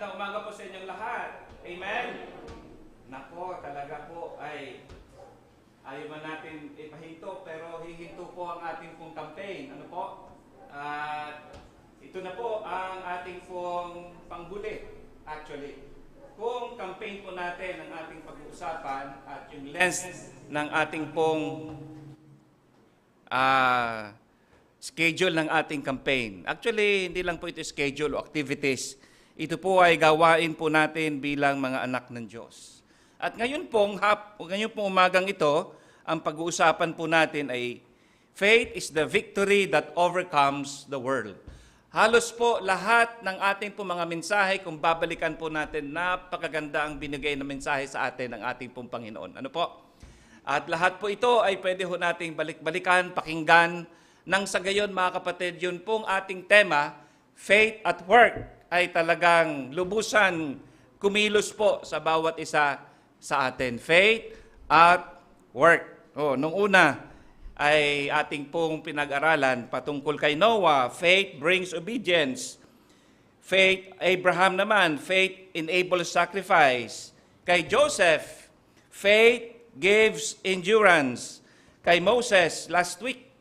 Magandang umaga po sa inyong lahat. Amen? Nako, talaga po ay ayaw man natin ipahinto, pero hihinto po ang ating pong campaign. Ano po? At ito na po ang ating pong panghuli, actually. Kung campaign po natin ang ating pag-uusapan at yung lens ng ating pong schedule ng ating campaign. Actually, hindi lang po ito schedule o activities. Ito po ay gawain po natin bilang mga anak ng Diyos. At ngayon pong umagang ito, ang pag-uusapan po natin ay faith is the victory that overcomes the world. Halos po lahat ng ating po mga mensahe, kung babalikan po natin, napakaganda ang binigay na mensahe sa atin ng ating pong Panginoon. Ano po? At lahat po ito ay pwede ho nating balik-balikan, pakinggan, nang sa gayon mga kapatid, yun pong ating tema, faith at work, ay talagang lubusan kumilos po sa bawat isa sa atin. Faith at work. Nung una ay ating pong pinag-aralan patungkol kay Noah, faith brings obedience. Faith, Abraham naman, faith enables sacrifice. Kay Joseph, faith gives endurance. Kay Moses, last week,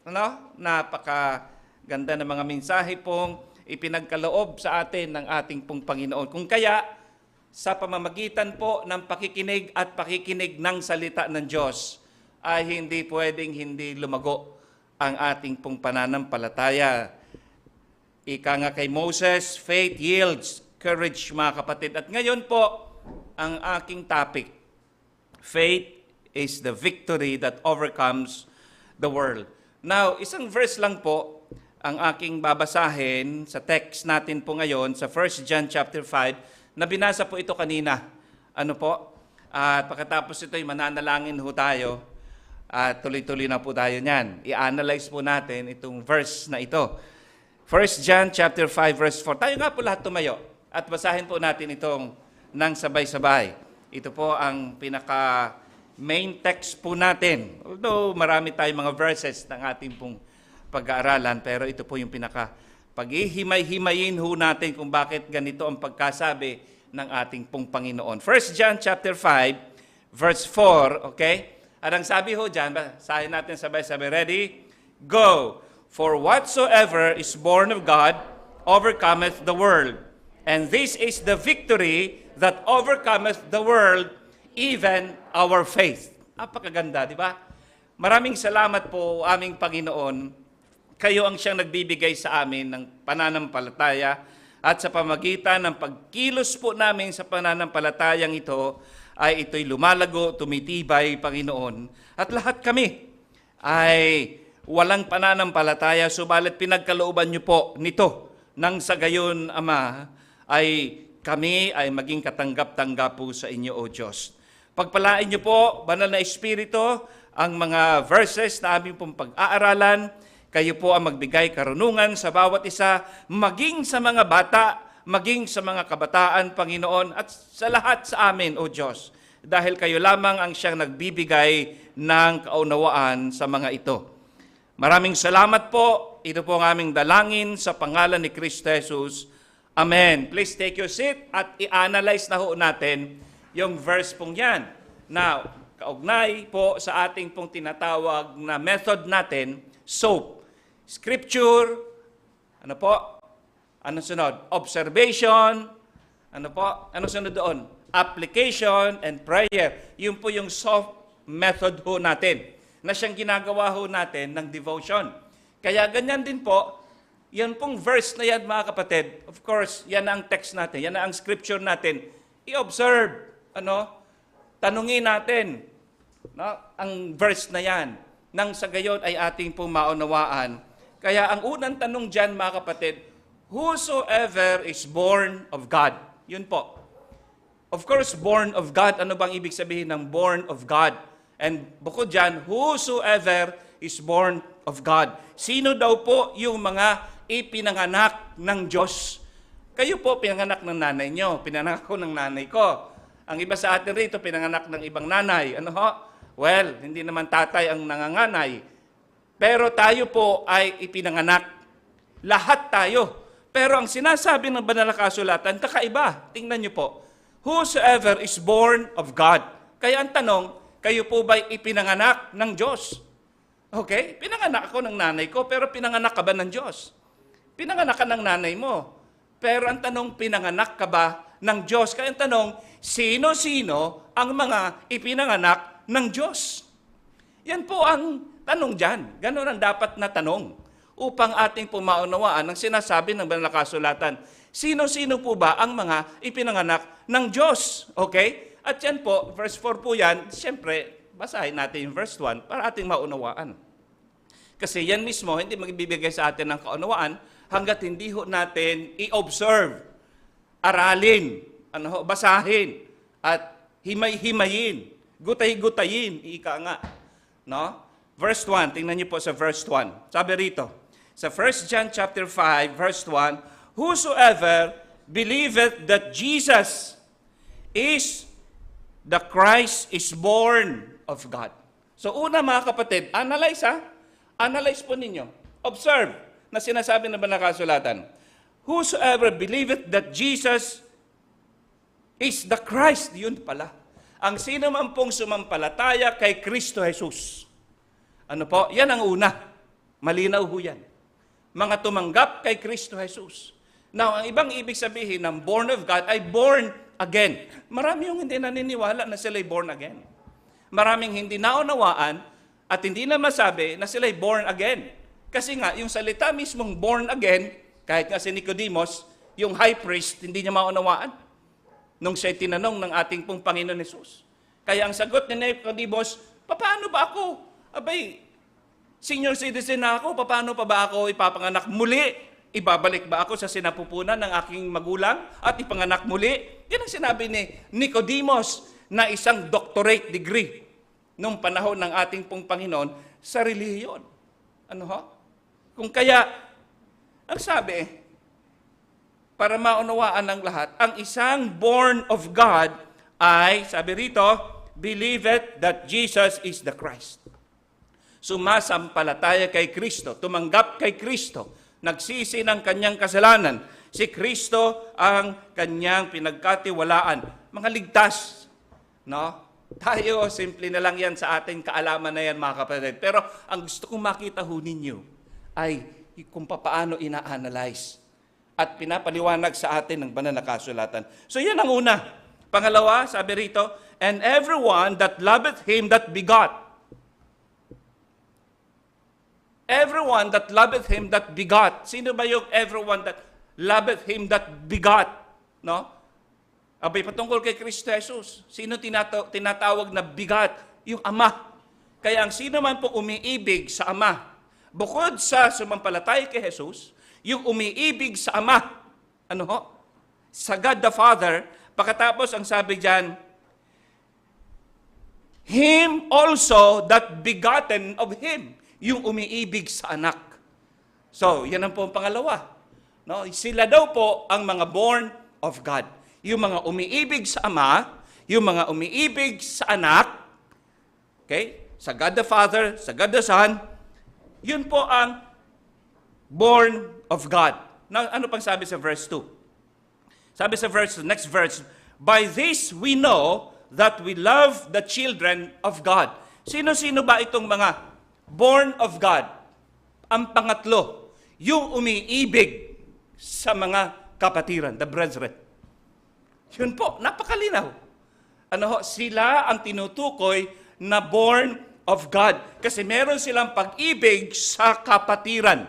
napakaganda ng mga mensahe pong ipinagkaloob sa atin ng ating pong Panginoon. Kung kaya, sa pamamagitan po ng pakikinig at pakikinig ng salita ng Diyos, ay hindi pwedeng hindi lumago ang ating pong pananampalataya. Ika nga kay Moses, faith yields courage, mga kapatid. At ngayon po, ang aking topic, faith is the victory that overcomes the world. Now, isang verse lang po ang aking babasahin sa text natin po ngayon sa 1 John chapter 5, na binasa po ito kanina. Ano po? At pagkatapos ito ay mananalangin ho tayo at tuloy-tuloy na po tayo niyan. I-analyze po natin itong verse na ito. 1 John chapter 5 verse 4. Tayo nga po lahat tumayo at basahin po natin itong nang sabay-sabay. Ito po ang pinaka main text po natin. Although marami tayong mga verses ng ating pong pag-aaralan, pero ito po yung pinaka paghihimay-himayin ho natin kung bakit ganito ang pagkasabi ng ating pong Panginoon. 1 John chapter 5 verse 4, okay? At ang sabi ho dyan, basahin natin sabay-sabay. Ready? Go! For whatsoever is born of God overcometh the world. And this is the victory that overcometh the world, even our faith. Napakaganda, di ba? Maraming salamat po, aming Panginoon. Kayo ang siyang nagbibigay sa amin ng pananampalataya at sa pamagitan ng pagkilos po namin sa pananampalatayang ito ay ito'y lumalago, tumitibay, Panginoon. At lahat kami ay walang pananampalataya, subalit pinagkalooban niyo po nito nang sa gayon, Ama, ay kami ay maging katanggap-tanggap po sa inyo, O Diyos. Pagpalain niyo po, Banal na Espiritu, ang mga verses na aming pong pag-aaralan. Kayo po ang magbigay karunungan sa bawat isa, maging sa mga bata, maging sa mga kabataan, Panginoon, at sa lahat sa amin, O Diyos. Dahil kayo lamang ang siyang nagbibigay ng kaunawaan sa mga ito. Maraming salamat po. Ito po ang aming dalangin sa pangalan ni Kristo Jesus. Amen. Please take your seat at i-analyze na ho natin yung verse pong yan. Now, kaugnay po sa ating pong tinatawag na method natin, SOAP. Scripture, ano po? Ano sunod? Observation, ano po? Ano sunod doon? Application and prayer. Yun po yung SOAP method ho natin, na siyang ginagawa ho natin ng devotion. Kaya ganyan din po, yan pong verse na yan, mga kapatid, of course, yan ang text natin, yan ang scripture natin. I-observe, tanungin natin, ang verse na yan, nang sa gayon ay ating pong maunawaan. Kaya ang unang tanong dyan, mga kapatid, whosoever is born of God. Yun po. Of course, born of God. Ano bang ibig sabihin ng born of God? And bukod dyan, whosoever is born of God. Sino daw po yung mga ipinanganak ng Diyos? Kayo po, pinanganak ng nanay nyo. Pinanganak ko ng nanay ko. Ang iba sa atin rito, pinanganak ng ibang nanay. Ano ho? Well, hindi naman tatay ang nanganganay. Pero tayo po ay ipinanganak. Lahat tayo Pero ang sinasabi ng banal na kasulatan, kakaiba. Tingnan niyo po. Whosoever is born of God. Kaya ang tanong, kayo po ba'y ipinanganak ng Diyos? Okay? Pinanganak ako ng nanay ko, pero pinanganak ka ba ng Diyos? Pinanganak ka ng nanay mo. Pero ang tanong, pinanganak ka ba ng Diyos? Kaya ang tanong, sino-sino ang mga ipinanganak ng Diyos? Yan po ang tanong dyan. Ganun ang dapat na tanong upang ating pumaunawaan ang sinasabi ng banal na kasulatan. Sino-sino po ba ang mga ipinanganak ng Diyos? Okay? At yan po, verse 4 po yan, siyempre, basahin natin yung verse 1 para ating maunawaan. Kasi yan mismo, hindi magbibigay sa atin ng kaunawaan hanggat hindi ho natin i-observe, aralin, basahin, at himay-himayin, gutay-gutayin, ika nga. No? Verse 1, tingnan niyo po sa verse 1. Sabi rito, sa 1 John chapter 5, verse 1, whosoever believeth that Jesus is the Christ is born of God. So una mga kapatid, analyze Analyze po ninyo. Observe na sinasabi ng banal na kasulatan. Whosoever believeth that Jesus is the Christ, yun pala. Ang sino man pong sumampalataya kay Kristo Jesus. Ano po? Yan ang una. Malinaw ho yan. Mga tumanggap kay Kristo Jesus. Now, ang ibang ibig sabihin ng born of God ay born again. Marami yung hindi naniniwala na sila'y born again. Maraming hindi naunawaan at hindi na masabi na sila'y born again. Kasi nga, yung salita mismong born again, kahit nga si Nicodemus, yung high priest, hindi niya maunawaan nung siya'y tinanong ng ating pong Panginoon Jesus. Kaya ang sagot ni Nicodemus, paano ba ako? Abay, senior citizen na ako, paano pa ba ako ipapanganak muli? Ibabalik ba ako sa sinapupunan ng aking magulang at ipanganak muli? Yan ang sinabi ni Nicodemus na isang doctorate degree nung panahon ng ating pong Panginoon sa relihiyon. Ano ho? Kung kaya, ang sabi, para maunawaan ng lahat, ang isang born of God ay, sabi rito, believeth that Jesus is the Christ. Sumasampalataya kay Kristo, tumanggap kay Kristo, nagsisi ng kanyang kasalanan. Si Kristo ang kanyang pinagkatiwalaan. Mga ligtas. No? Tayo, simple na lang yan sa ating kaalaman na yan, mga kapatid. Pero ang gusto kong makita ho ninyo ay kung paano ina-analyze at pinapaliwanag sa atin ng banal na kasulatan. So yan ang una. Pangalawa, sabi rito, and everyone that loveth him that begot. Everyone that loveth him that begot. Sino ba yung everyone that loveth him that begot? No? Abay, patungkol kay Kristo Jesus. Sino tinatawag na bigat? Yung Ama. Kaya ang sino man po umiibig sa Ama, bukod sa sumampalataya kay Jesus, yung umiibig sa Ama, ano ho? Sa God the Father, pagkatapos ang sabi diyan, Him also that begotten of Him, yung umiibig sa anak. So, yan ang po ang pangalawa. No? Sila daw po ang mga born of God. Yung mga umiibig sa Ama, yung mga umiibig sa anak, okay? Sa God the Father, sa God the Son, yun po ang born of God. Now, ano pang sabi sa verse 2? Sabi sa next verse, by this we know that we love the children of God. Sino-sino ba itong mga born of God? Ang pangatlo, yung umiibig sa mga kapatiran, the brethren. Yun po, napakalinaw. Ano ho, sila ang tinutukoy na born of God. Kasi meron silang pag-ibig sa kapatiran,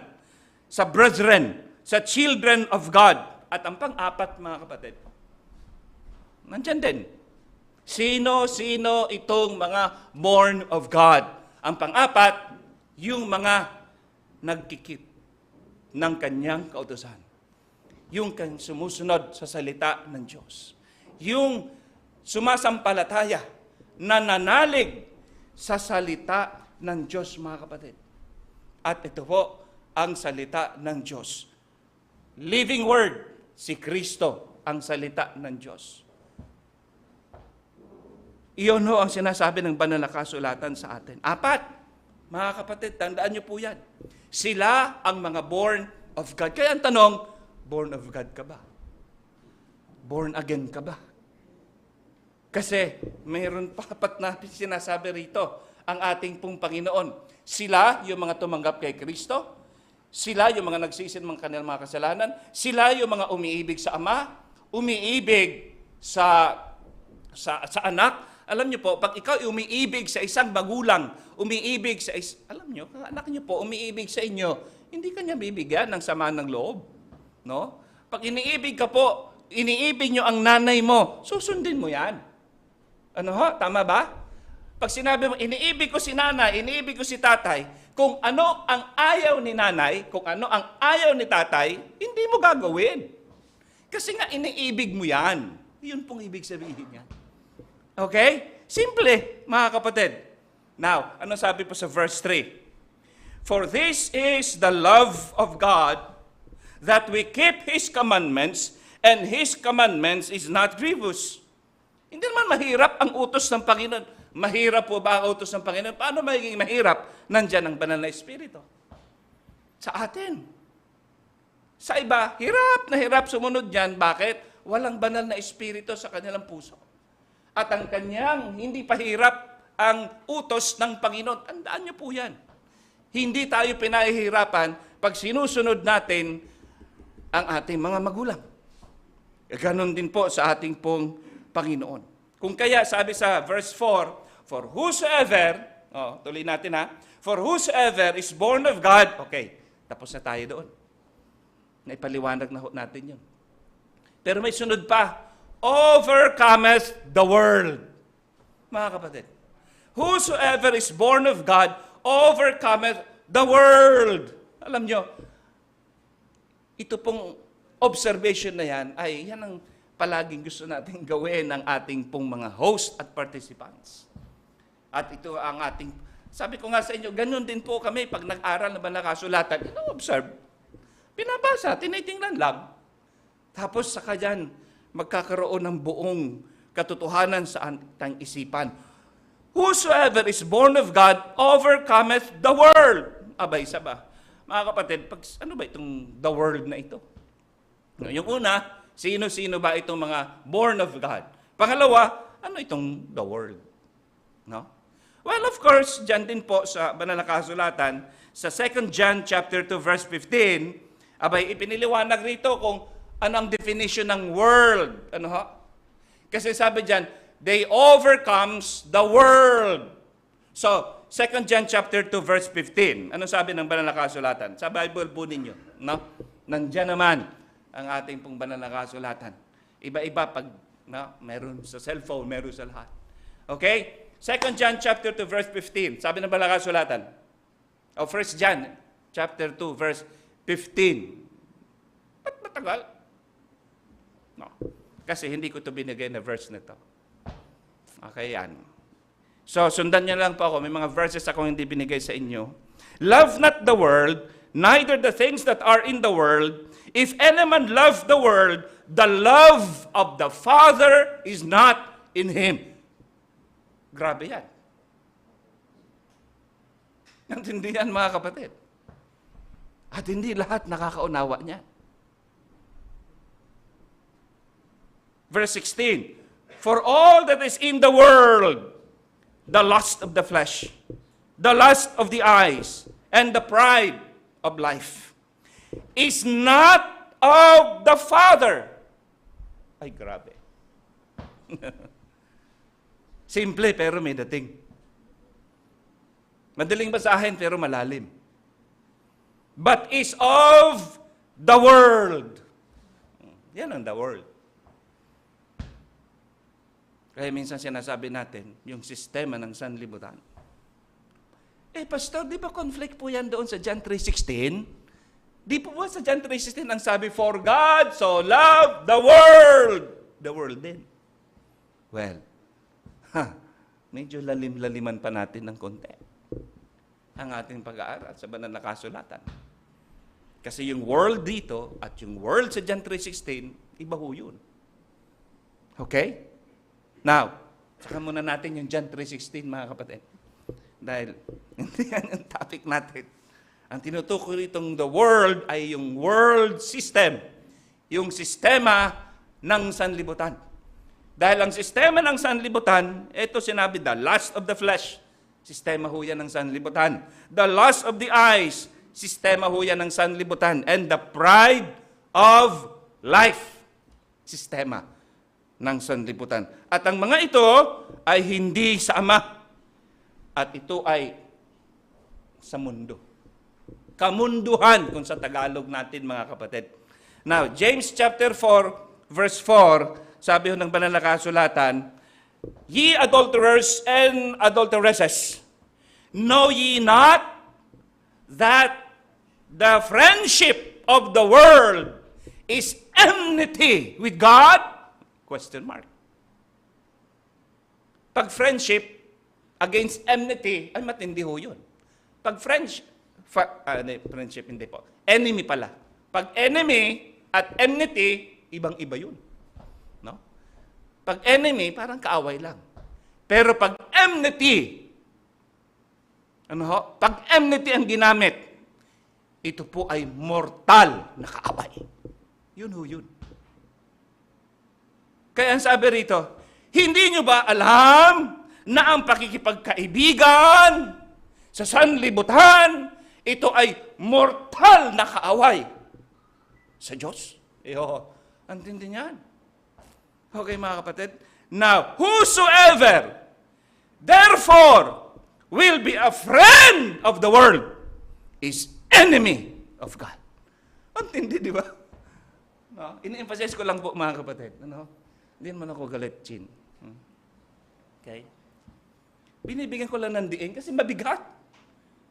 sa brethren, sa children of God. At ang pang-apat, mga kapatid, nandyan din. Sino-sino itong mga born of God? Ang pang-apat, yung mga nagkikip ng kanyang kautusan. Yung sumusunod sa salita ng Diyos. Yung sumasampalataya, nananalig sa salita ng Diyos, mga kapatid. At ito po ang salita ng Diyos. Living Word, si Kristo ang salita ng Diyos. Iyon ho ang sinasabi ng banal na kasulatan sa atin. Apat, mga kapatid, tandaan niyo po yan. Sila ang mga born of God. Kaya ang tanong, born of God ka ba? Born again ka ba? Kasi mayroon pa apat na sinasabi rito ang ating pong Panginoon. Sila yung mga tumanggap kay Kristo, sila yung mga nagsisi ng kanilang mga kasalanan, sila yung mga umiibig sa Ama, umiibig sa anak. Alam niyo po, pag ikaw umiibig sa isang magulang, umiibig sa alam niyo, anak niyo po umiibig sa inyo, hindi kanya bibigyan ng sama ng loob, no? Pag iniibig ka po, iniibig niyo ang nanay mo, susundin mo 'yan. Ano ho? Tama ba? Pag sinabi mo, iniibig ko si nanay, iniibig ko si tatay, kung ano ang ayaw ni nanay, kung ano ang ayaw ni tatay, hindi mo gagawin. Kasi nga iniibig mo 'yan. Yun pong ibig sabihin niyan. Okay? Simple, mga kapatid. Now, ano sabi po sa verse 3? For this is the love of God, that we keep His commandments, and His commandments is not grievous. Hindi naman mahirap ang utos ng Panginoon. Mahirap po ba ang utos ng Panginoon? Paano magiging mahirap? Nandyan ang banal na Espiritu. Sa atin. Sa iba, hirap na hirap sumunod yan. Bakit? Walang banal na Espiritu sa kanilang puso. At ang kanyang hindi pahirap ang utos ng Panginoon. Tandaan niyo po yan. Hindi tayo pinahihirapan pag sinusunod natin ang ating mga magulang. Ganon din po sa ating pong Panginoon. Kung kaya sabi sa verse 4, for whosoever, tuloy natin ha, for whosoever is born of God, okay, tapos na tayo doon. Naipaliwanag na natin yun. Pero may sunod pa, overcometh the world. Mga kapatid, whosoever is born of God, overcometh the world. Alam nyo, ito pong observation na yan, ay yan ang palaging gusto natin gawin ng ating pong mga host at participants. At ito ang ating, sabi ko nga sa inyo, ganun din po kami pag nag-aral na ba nakasulatan, ino-observe, pinabasa, tinitingnan lang. Tapos sa kanyan, magkakaroon ng buong katotohanan sa ating isipan. Whosoever is born of God overcometh the world. Abay, isa ba? Mga kapatid, ano ba itong the world na ito? Yung una, sino-sino ba itong mga born of God? Pangalawa, ano itong the world? No? Well, of course, dyan din po sa banal na kasulatan, sa 2 John chapter 2 verse 15, abay, ipiniliwanag rito kung ano ang definition ng world. Ano ha? Kasi sabi dyan, they overcomes the world. So, 2 John chapter 2 verse 15. Ano sabi ng banal na kasulatan? Sa Bible po ninyo. No? Nandiyan naman ang ating pong banal na kasulatan. Iba-iba pag meron sa cellphone, meron sa lahat. Okay? 2 John chapter 2 verse 15. Sabi ng banal na kasulatan. O 1 John chapter 2 verse 15. Ba't matagal? No. Kasi hindi ko ito binigay na verse na ito. Okay, yan. So, sundan niyo lang po ako. May mga verses ako hindi binigay sa inyo. Love not the world, neither the things that are in the world. If any man love the world, the love of the Father is not in him. Grabe yan. Hindi yan, mga kapatid. At hindi lahat nakakaunawa niya. Verse 16, for all that is in the world, the lust of the flesh, the lust of the eyes, and the pride of life, is not of the Father. Ay, grabe. Simple pero may dating. Madaling basahin pero malalim. But is of the world. Yan ang the world. Kaya minsan sinasabi natin, yung sistema ng sanlibutan. Pastor, di ba conflict po yan doon sa John 3:16? Di po ba sa John 3:16 ang sabi, for God so loved the world. The world din. Well, medyo lalim-laliman pa natin ng konti ang ating pag-aaral sa banal na kasulatan. Kasi yung world dito at yung world sa John 3:16, iba ho yun. Okay? Now, saka muna natin yung John 3:16, mga kapatid. Dahil hindi yan ang topic natin. Ang tinutukoy itong the world ay yung world system. yung sistema ng sanlibutan. Dahil ang sistema ng sanlibutan, ito sinabi, the lust of the flesh, sistema ho yan ng sanlibutan. The lust of the eyes, sistema ho yan ng sanlibutan. And the pride of life, sistema ng sanlibutan. At ang mga ito ay hindi sa Ama. At ito ay sa mundo. Kamunduhan, kung sa Tagalog natin, mga kapatid. Now, James chapter 4, verse 4, sabi ho ng banal na kasulatan, ye adulterers and adulteresses, know ye not that the friendship of the world is enmity with God? Question mark. Pag friendship against enmity, ay matindi ho yun. Pag friendship, hindi po. Enemy pala. Pag enemy at enmity, ibang-iba yun. No? Pag enemy, parang kaaway lang. Pero pag enmity, pag enmity ang ginamit, ito po ay mortal na kaaway. Yun ho yun. Kaya ang sabi rito, hindi nyo ba alam na ang pakikipagkaibigan sa sanlibutan, ito ay mortal na kaaway sa Diyos? Antindi niyan. Okay, mga kapatid. Now, whosoever, therefore, will be a friend of the world is enemy of God. Antindi, di ba? No? In-emphasize ko lang po, mga kapatid. Hindi naman ako galit, Chin. Okay? Binibigyan ko lang ng diin kasi mabigat.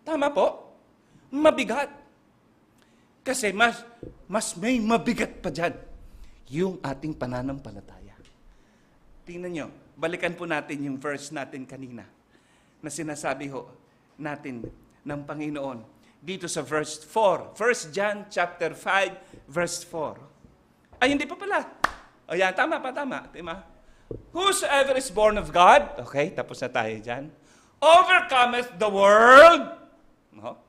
Tama po? Mabigat. Kasi mas may mabigat pa dyan. Yung ating pananampalataya. Tingnan nyo, balikan po natin yung verse natin kanina na sinasabi ho natin ng Panginoon dito sa verse 4. 1 John chapter 5, verse 4. Ay, hindi pa pala. O yan, tama. Tima? Whosoever is born of God, okay, tapos na tayo dyan, overcometh the world. No?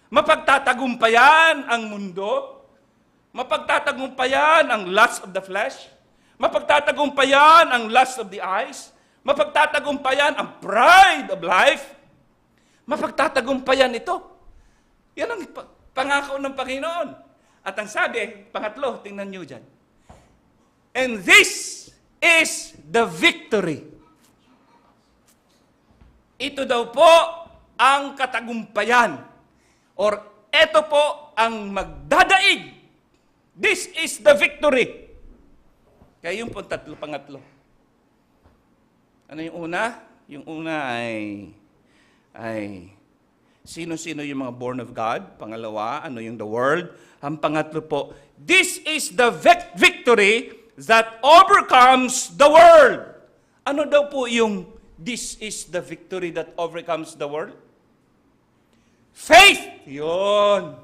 Mapagtatagumpayan ang mundo. Mapagtatagumpayan ang lust of the flesh. Mapagtatagumpayan ang lust of the eyes. Mapagtatagumpayan ang pride of life. Mapagtatagumpayan ito. Yan ang pangako ng Panginoon. At ang sabi, pangatlo, tingnan nyo dyan. And this is the victory. Ito daw po ang katagumpayan. Or ito po ang magdadaig. This is the victory. Kaya yung po pangatlo. Ano yung una? Yung una ay sino-sino yung mga born of God? Pangalawa, ano yung the world? Ang pangatlo po, this is the victory that overcomes the world. Ano daw po yung this is the victory that overcomes the world? Faith! Yun.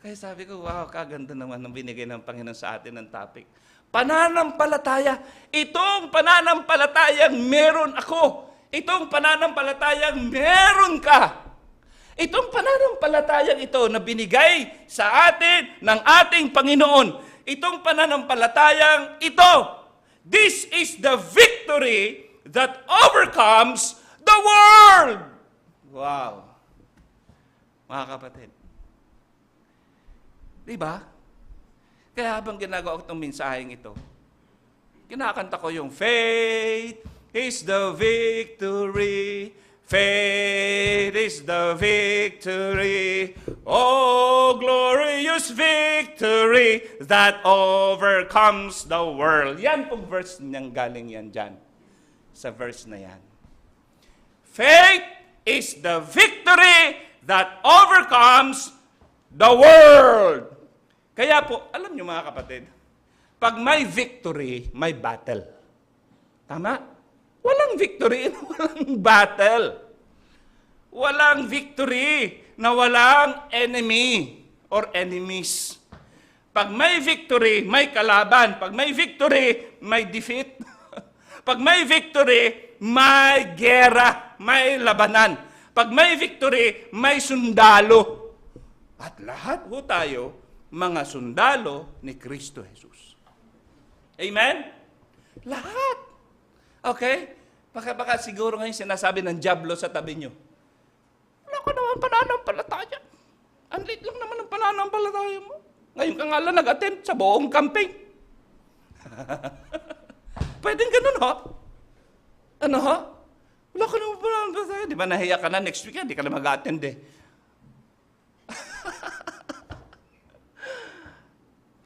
Kaya sabi ko, wow, kaganda naman ang binigay ng Panginoon sa atin ng topic. Pananampalataya. Itong pananampalatayang meron ako. Itong pananampalatayang meron ka. Itong pananampalatayang ito na binigay sa atin ng ating Panginoon. Itong pananampalatayang ito. This is the victory that overcomes the world. Wow. Mga kapatid. Diba? Kaya habang ginagawa ko itong mensaheng ito, kinakanta ko yung faith is the victory. Faith is the victory. Oh, glorious victory that overcomes the world. Yan pong verse niyang galing yan dyan. Sa verse na yan. Faith is the victory that overcomes the world. Kaya po, alam niyo mga kapatid, pag may victory, may battle. Tama? Walang victory na walang battle. Walang victory na walang enemy or enemies. Pag may victory, may kalaban. Pag may victory, may defeat. Pag may victory, may gera, may labanan. Pag may victory, may sundalo. At lahat ho tayo mga sundalo ni Kristo Jesus. Amen? Lahat. Okay? Baka siguro ngayon sinasabi ng dyablo sa tabi nyo, wala ka naman pananampalataya. Ang liit lang naman ang pananampalataya mo. Ngayon ka nga lang nag-attend sa buong camping. Pwedeng ganun, ho? Ano, ho? Wala ka naman pananampalataya. Di ba nahiya ka na next week, di ka na mag-attend eh.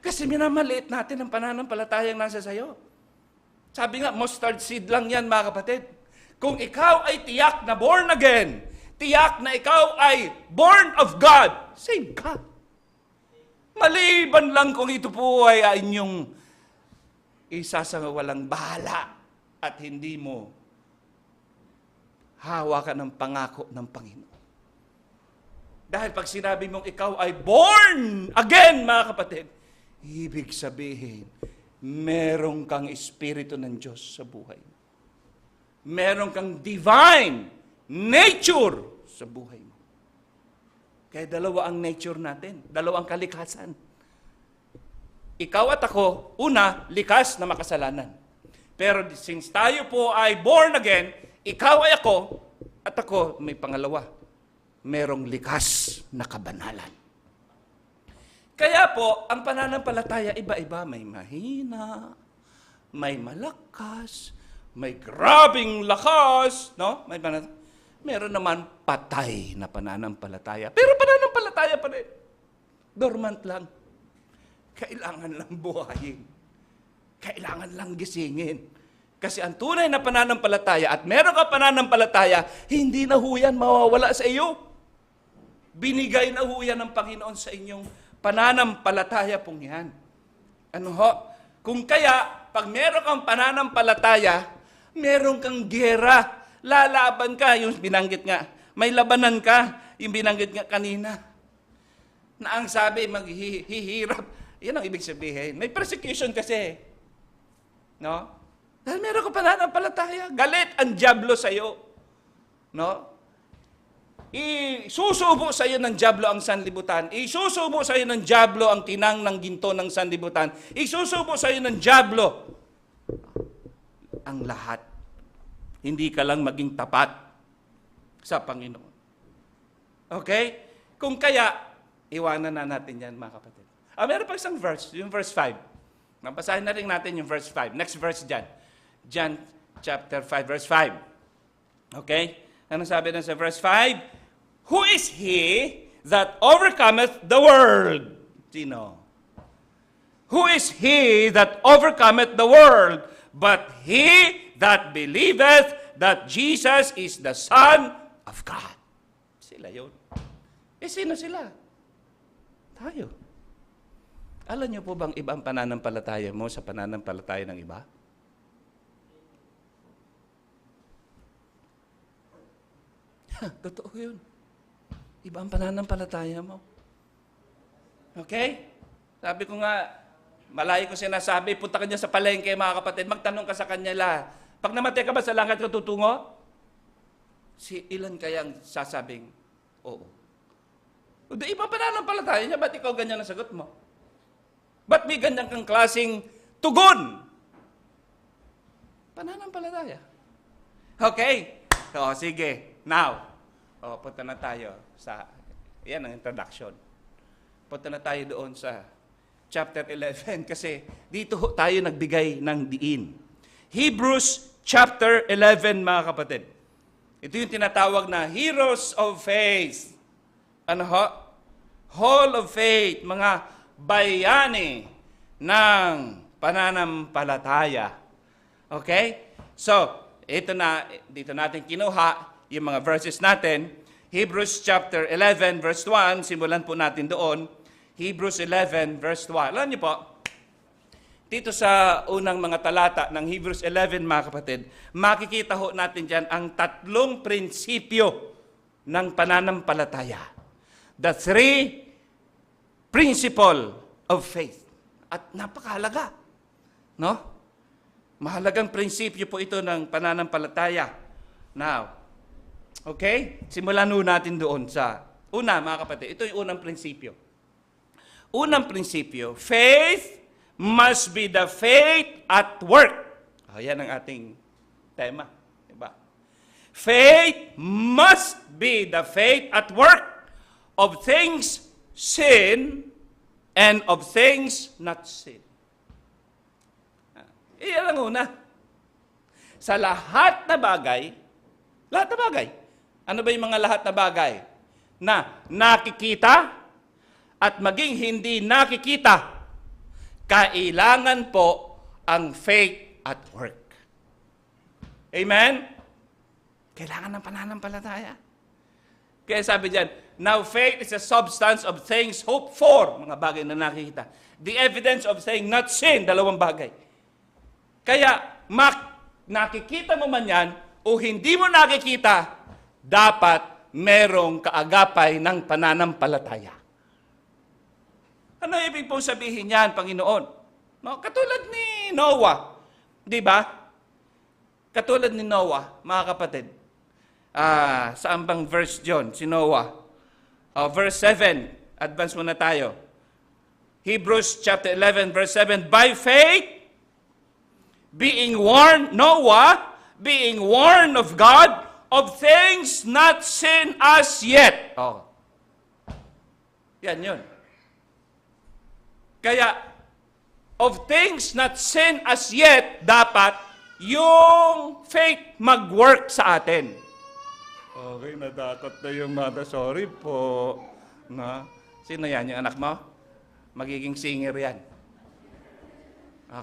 Kasi minamaliit natin ang pananampalatayang nasa sayo. Sabi nga, mustard seed lang yan, mga kapatid. Kung ikaw ay tiyak na born again, tiyak na ikaw ay born of God, save ka. Maliban lang kung ito po ay inyong isasangawalang bahala at hindi mo hawakan ng pangako ng Panginoon. Dahil pag sinabi mong ikaw ay born again, mga kapatid, ibig sabihin, merong kang Espiritu ng Diyos sa buhay mo. Merong kang divine nature sa buhay mo. Kaya dalawa ang nature natin. Dalawa ang kalikasan. Ikaw at ako, una, likas na makasalanan. Pero since tayo po ay born again, ikaw ay ako, at ako may pangalawa. Merong likas na kabanalan. Kaya po, ang pananampalataya iba-iba. May mahina, may malakas, may grabing lakas, no? Meron naman patay na pananampalataya. Pero pananampalataya pa rin. Dormant lang. Kailangan lang buhayin. Kailangan lang gisingin. Kasi ang tunay na pananampalataya at meron ka pananampalataya, hindi na ho yan mawawala sa iyo. Binigay na ho yan ng Panginoon sa inyong pananampalataya pong yan. Ano ho? Kung kaya, pag meron kang pananampalataya, meron kang giyera. Lalaban ka, yung binanggit nga. May labanan ka, yung binanggit nga kanina. Na ang sabi, maghihirap. Yan ang ibig sabihin. May persecution kasi. No? Dahil meron kang pananampalataya. Galit ang dyablo sa'yo. No? Isusubo sa iyo ng dyablo ang sanlibutan. Isusubo sa iyo ng dyablo ang tinang ng ginto ng sanlibutan. Isusubo sa iyo ng dyablo ang lahat. Hindi ka lang maging tapat sa Panginoon. Okay? Kung kaya, iwanan na natin yan, mga kapatid. Meron pa isang verse, yung verse 5. Nabasahin na rin natin yung verse 5. Next verse dyan. John chapter 5, verse 5. Okay? Ano sabi na sa verse 5? Who is he that overcometh the world? Sino? Who is he that overcometh the world? But he that believeth that Jesus is the Son of God. Sila yun. Sino sila? Tayo. Alam niyo po bang iba ang pananampalataya mo sa pananampalataya ng iba? Totoo yun. Iba ang pananampalataya mo. Okay? Sabi ko nga, malayo ko sinasabi, punta ka niya sa palengke, mga kapatid, magtanong ka sa kanya pag namatay ka ba sa langit ka tutungo? Ilan kayang sasabing, oo. O di iba pananampalataya niya, ba't ikaw ganyan ang sagot mo? Ba't may ganyan kang klaseng tugon? Pananampalataya. Okay? So, sige. Now, punta na tayo sa, yan ang introduction. Punta na tayo doon sa chapter 11 kasi dito tayo nagbigay ng diin. Hebrews chapter 11, mga kapatid. Ito yung tinatawag na heroes of faith. Ano ho? Hall of faith, mga bayani ng pananampalataya. Okay? So, dito natin kinuha yung mga verses natin. Hebrews chapter 11, verse 1, simulan po natin doon. Hebrews 11, verse 1. Alam niyo po, dito sa unang mga talata ng Hebrews 11, mga kapatid, makikita ho natin dyan ang tatlong prinsipyo ng pananampalataya. The three principle of faith. At napakahalaga. No? Mahalagang prinsipyo po ito ng pananampalataya. Now, okay? Simulan natin doon sa una, mga kapatid. Ito yung unang prinsipyo. Unang prinsipyo, faith must be the faith at work. Yan ang ating tema. Diba? Faith must be the faith at work of things seen and of things not seen. Iyan ang una. Sa lahat na bagay, ano ba yung mga lahat na bagay? Na nakikita at maging hindi nakikita, kailangan po ang faith at work. Amen? Kailangan ng pananampalataya. Kaya sabi diyan, now faith is a substance of things hoped for, mga bagay na nakikita. The evidence of things not seen, dalawang bagay. Kaya, nakikita mo man yan, o hindi mo nakikita, dapat merong kaagapay ng pananampalataya. Ano ibig pong sabihin yan, Panginoon? No, katulad ni Noah. Di ba? Katulad ni Noah, mga kapatid. Saan bang verse John? Si Noah. Verse 7. Advance muna tayo. Hebrews chapter 11, verse 7. By faith, being warned, Noah, being warned of God, of things not seen as yet. Yan yun. Kaya, of things not seen as yet, dapat yung faith mag-work sa atin. Okay, natakot na yung mata. Sorry po. Na? Sino yan? Yung anak mo? Magiging singer yan.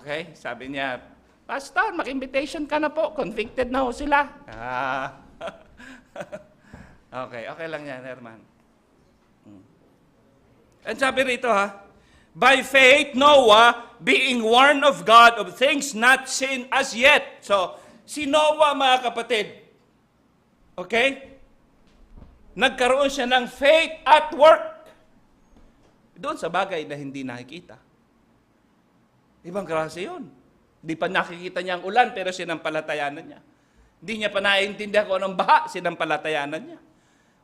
Okay? Sabi niya, Pastor, mag-invitation ka na po. Convicted na ho sila. Okay lang yan, Herman. And sabi rito by faith, Noah, being warned of God of things not seen as yet. So, si Noah, mga kapatid, okay? Nagkaroon siya ng faith at work. Doon sa bagay na hindi nakikita. Ibang klase yun. Di pa nakikita niya ang ulan, pero sinampalatayanan niya. Hindi niya pa naiintindihan kung anong baha, sinampalatayanan niya.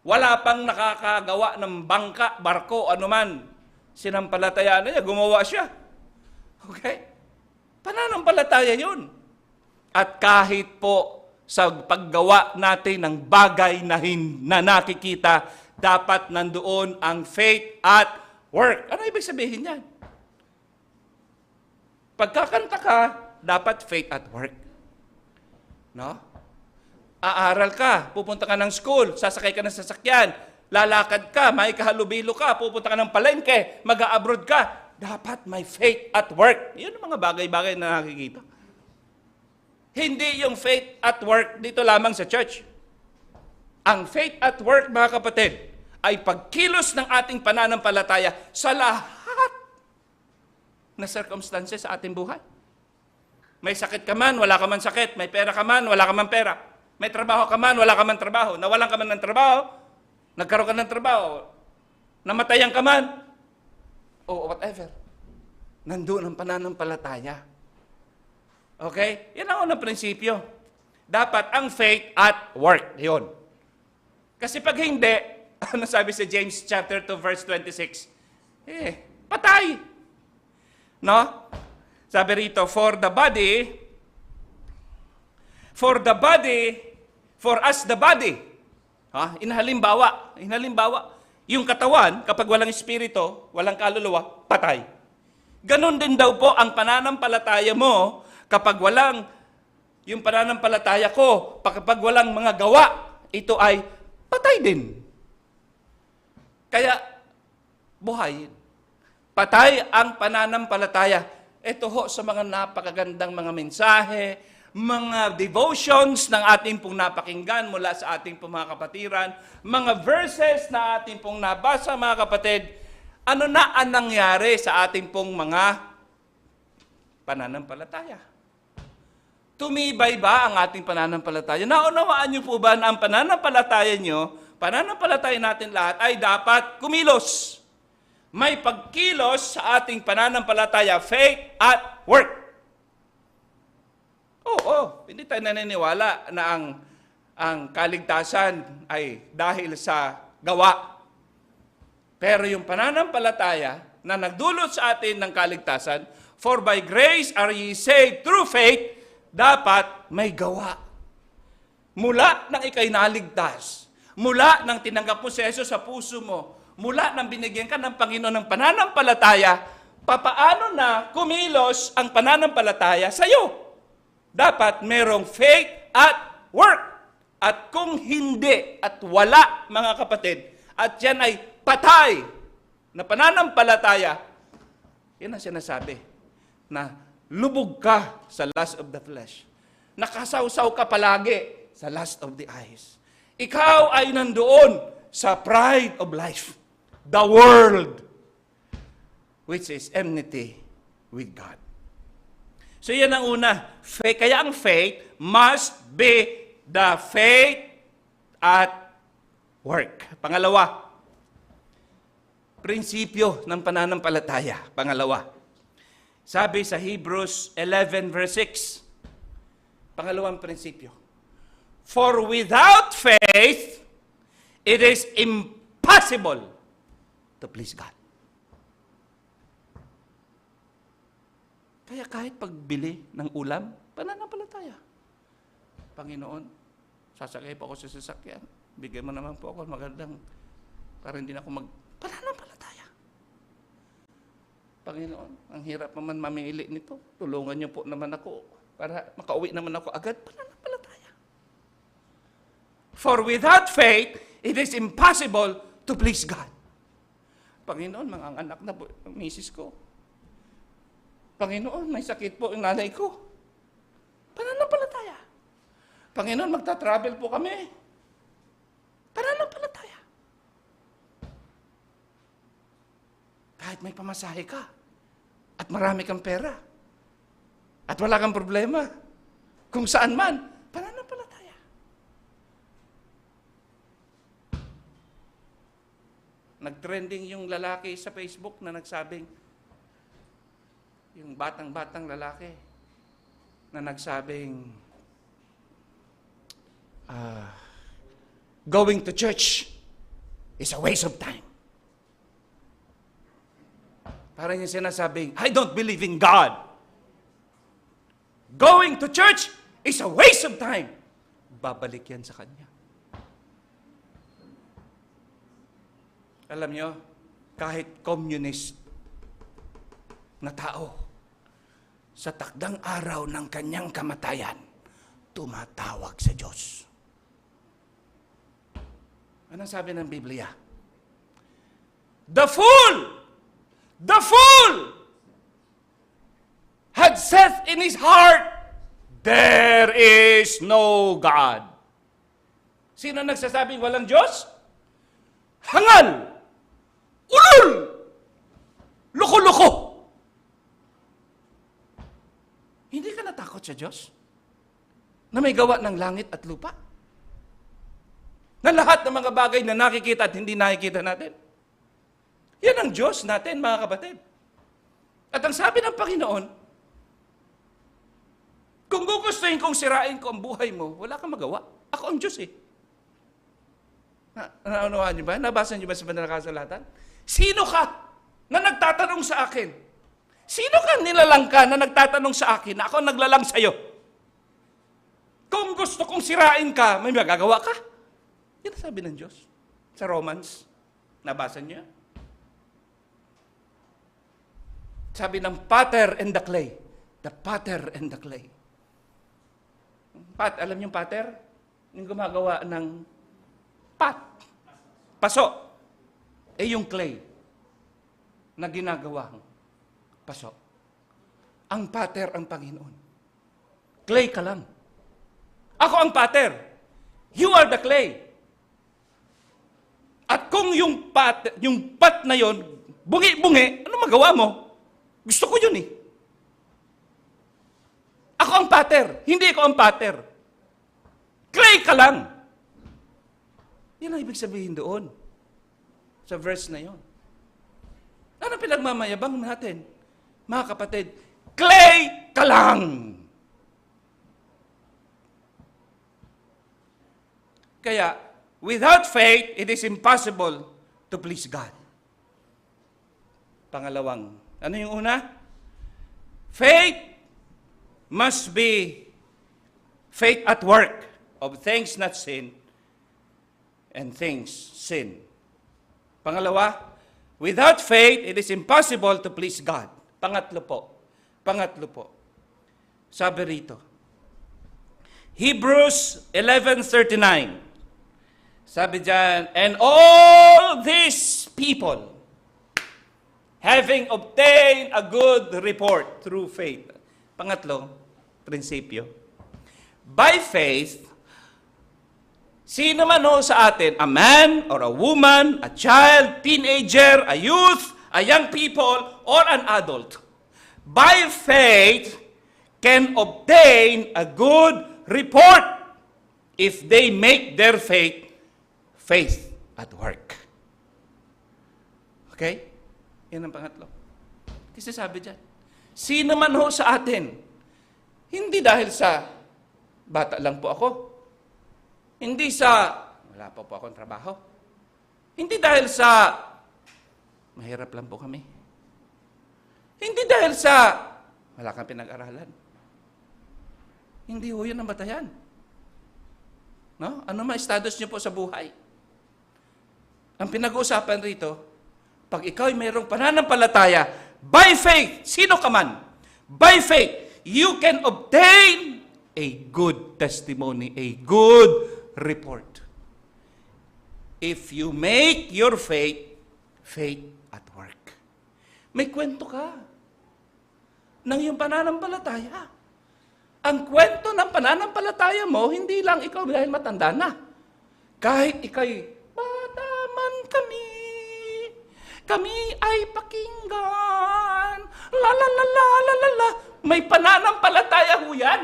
Wala pang nakakagawa ng bangka, barko, anuman. Sinampalatayanan niya, gumawa siya. Okay? Pananampalataya yun. At kahit po sa paggawa natin ng bagay na nakikita, dapat nandoon ang faith at work. Ano ibig sabihin yan? Pagkakanta ka, dapat faith at work. No? Aaral ka, pupunta ka ng school, sasakay ka ng sasakyan, lalakad ka, may kahalubilo ka, pupunta ka ng palengke, mag-a-abroad ka, dapat may faith at work. Yun ang mga bagay-bagay na nakikita. Hindi yung faith at work dito lamang sa church. Ang faith at work, mga kapatid, ay pagkilos ng ating pananampalataya sa lahat na circumstances sa ating buhay. May sakit ka man, wala ka man sakit. May pera ka man, wala ka man pera. May trabaho ka man, wala ka man trabaho. Nawalan ka man ng trabaho, nagkaroon ka ng trabaho, namatayan ka man, o whatever. Nandoon ang pananampalataya. Okay? Yan ang unang prinsipyo. Dapat ang faith at work. Yun. Kasi pag hindi, ano sabi sa James chapter 2 verse 26? Patay. No? Sabi rito, for us the body. Inhalimbawa, yung katawan, kapag walang espiritu, walang kaluluwa, patay. Ganon din daw po ang pananampalataya mo kapag walang, yung pananampalataya ko, kapag walang mga gawa, ito ay patay din. Kaya, buhay. Patay ang pananampalataya. Ito ho sa mga napakagandang mga mensahe, mga devotions ng ating pong napakinggan mula sa ating pong mga kapatiran, mga verses na ating pong nabasa, mga kapatid, ano na ang nangyari sa ating pong mga pananampalataya? Tumibay ba ang ating pananampalataya? Naunawaan niyo po ba na ang pananampalataya niyo, pananampalataya natin lahat ay dapat kumilos. May pagkilos sa ating pananampalataya, faith at work. Hindi tayo naniniwala na ang kaligtasan ay dahil sa gawa. Pero yung pananampalataya, na nagdulot sa atin ng kaligtasan, for by grace are ye saved through faith, dapat may gawa. Mula nang ikay naligtas, mula nang tinanggap mo si Jesus sa puso mo, mula nang binigyan ka ng Panginoon ng pananampalataya, papaano na kumilos ang pananampalataya sa iyo? Dapat merong faith at work. At kung hindi at wala, mga kapatid, at yan ay patay na pananampalataya, yan ang sinasabi na lubog ka sa lust of the flesh. Nakasawsaw ka palagi sa lust of the eyes. Ikaw ay nandoon sa pride of life, the world, which is enmity with God. So yan ang una. Kaya ang faith must be the faith at work. Pangalawa, prinsipyo ng pananampalataya. Pangalawa, sabi sa Hebrews 11 verse 6, pangalawang prinsipyo, for without faith, it is impossible to please God. Kaya kahit pagbili ng ulam, pananampalataya. Panginoon, sasakay po ako sa sasakyan. Bigyan mo naman po ako magandang, para hindi na ako pananampalataya. Panginoon, ang hirap naman mamili nito. Tulungan niyo po naman ako para makauwi naman ako agad. Pananampalataya. For without faith, it is impossible to please God. Panginoon, mga anak na po, ang misis ko. Panginoon, may sakit po ang nanay ko. Pananampalataya. Panginoon, magta-travel po kami. Pananampalataya. Kahit may pamasahe ka, at marami kang pera, at wala kang problema, kung saan man, pananampalataya. Nag-trending yung lalaki sa Facebook na nagsabing, yung batang-batang lalaki, na nagsabing, going to church is a waste of time. Parang yung sinasabing, I don't believe in God. Going to church is a waste of time. Babalik yan sa kanya. Alam nyo, kahit communist na tao, sa takdang araw ng kanyang kamatayan, tumatawag sa Diyos. Anong sabi ng Biblia? The fool had said in his heart, there is no God. Sino nagsasabing walang Diyos? Hangal! Ulol! Loko-loko! Hindi ka natakot sa Diyos? Na may gawa ng langit at lupa? Na lahat ng mga bagay na nakikita at hindi nakikita natin? Yan ang Diyos natin, mga kapatid. At ang sabi ng Panginoon, kung gugustuhin kong sirain ko ang buhay mo, wala kang magawa. Ako ang Diyos eh. Naunawaan niyo ba? Nabasa niyo ba sa Banal na Kasulatan? Sino ka na nagtatanong sa akin? Sino ka nilalang ka na nagtatanong sa akin na ako naglalang sa'yo? Kung gusto kong sirain ka, may magagawa ka? Yan ang sabi ng Diyos. Sa Romans, nabasa niyo? Sabi ng potter and the clay. The potter and the clay. Alam niyo yung potter? Yung gumagawa ng paso. Yung clay na ginagawang paso. Ang potter ang Panginoon. Clay ka lang. Ako ang potter. You are the clay. At kung yung pat na yon, bungi-bungi, ano magawa mo? Gusto ko yun eh. Ako ang pater, hindi ko ang pater. Clay ka lang. Yan ang ibig sabihin doon. Sa verse na yon. Ano pinagmamayabang natin? Mga kapatid, clay ka lang. Kaya, without faith, it is impossible to please God. Pangalawang, ano yung una? Faith must be faith at work of things not seen and things seen. Pangalawa, without faith, it is impossible to please God. Pangatlo po. Sabi rito, Hebrews 11:39. Sabi diyan, and all these people, having obtained a good report through faith. Pangatlo, prinsipyo. By faith, sino man ho sa atin, a man or a woman, a child, teenager, a youth, a young people, or an adult, by faith can obtain a good report if they make their faith at work. Okay? Yan ang pangatlo. Kasi sabi dyan, sino man ho sa atin, hindi dahil sa bata lang po ako, hindi sa wala pa po akong trabaho, hindi dahil sa mahirap lang po kami, hindi dahil sa wala kang pinag-aralan, hindi ho yun ang batayan. No? Ano ma status niyo po sa buhay? Ang pinag-uusapan rito, pag ikaw ay mayroong pananampalataya, by faith, sino ka man, by faith, you can obtain a good testimony, a good report. If you make your faith at work. May kwento ka ng iyong pananampalataya. Ang kwento ng pananampalataya mo, hindi lang ikaw dahil matanda na. Kahit ikay, bata man kami ay pakinggan, la la la la la la la. May pananampalataya ho yan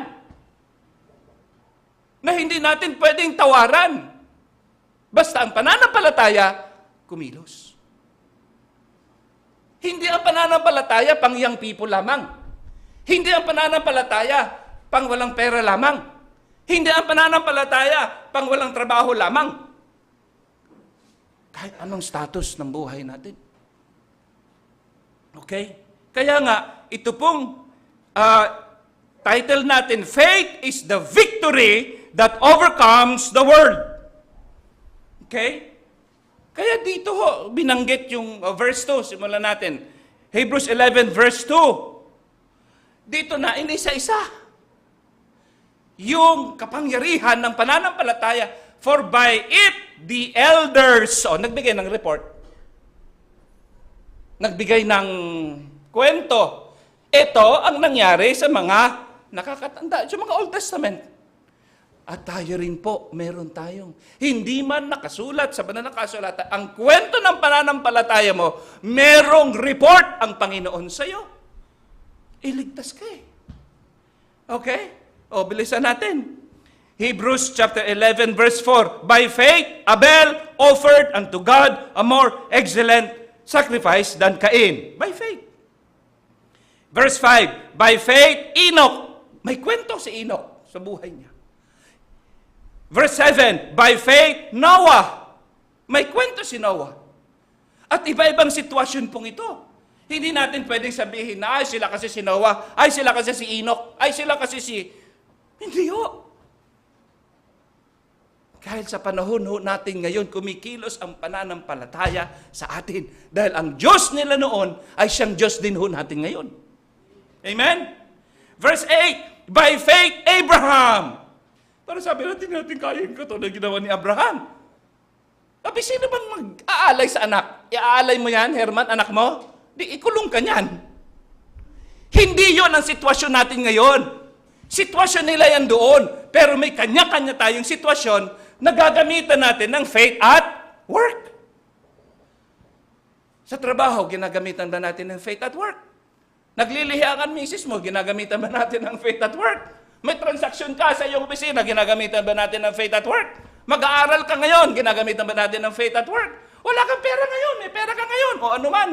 na hindi natin pwedeng tawaran. Basta ang pananampalataya, kumilos. Hindi ang pananampalataya pang young people lamang. Hindi ang pananampalataya pang walang pera lamang. Hindi ang pananampalataya pang walang trabaho lamang. Kahit anong status ng buhay natin. Okay? Kaya nga, ito pong title natin, Faith is the victory that overcomes the world. Okay? Kaya dito ho, binanggit yung verse 2. Simulan natin. Hebrews 11 verse 2. Dito na, inisa-isa. Yung kapangyarihan ng pananampalataya, for by it the elders, nagbigay ng report, nagbigay ng kwento. Ito ang nangyari sa mga nakakatanda, sa mga Old Testament. At tayo rin po, meron tayong, hindi man nakasulat sa banal na kasulatan, ang kwento ng pananampalataya mo, merong report ang Panginoon sa iyo. Iligtas ka eh. Okay? Bilisan natin. Hebrews chapter 11 verse 4. By faith, Abel offered unto God a more excellent sacrifice than Cain. By faith. Verse 5. By faith, Enoch. May kwento si Enoch sa buhay niya. Verse 7. By faith, Noah. May kwento si Noah. At iba-ibang sitwasyon pong ito. Hindi natin pwedeng sabihin na, ay sila kasi si Noah, ay sila kasi si Enoch, ay sila kasi si... Hindi ho. Dahil sa panahon ho natin ngayon, kumikilos ang pananampalataya sa atin. Dahil ang Diyos nila noon ay siyang Diyos din ho natin ngayon. Amen? Verse 8, by faith, Abraham. Para sabi natin kaya yung katulad ginawa ni Abraham. Sabi, sino bang mag-aalay sa anak? Iaalay mo yan, Herman, anak mo? Di, ikulong ka niyan. Hindi yon ang sitwasyon natin ngayon. Sitwasyon nila yan doon. Pero may kanya-kanya tayong sitwasyon na gagamitan natin ng faith at work. Sa trabaho, ginagamitan ba natin ng faith at work? Naglilihian misis mo, ginagamitan ba natin ng faith at work? May transaksyon ka sa iyong opisina, ginagamitan ba natin ng faith at work? Mag-aaral ka ngayon, ginagamitan ba natin ng faith at work? Wala kang pera ngayon, may pera ka ngayon, o anuman.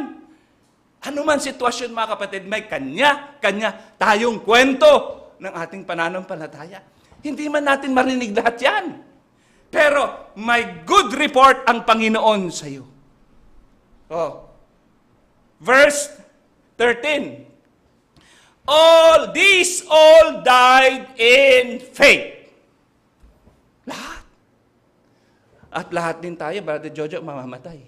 Anuman sitwasyon mga kapatid, may kanya-kanya tayong kwento ng ating pananampalataya. Hindi man natin marinig lahat yan. Pero may good report ang Panginoon sa iyo. verse 13. All died in faith. Lahat. At lahat din tayo, Brother Jojo, mamamatay.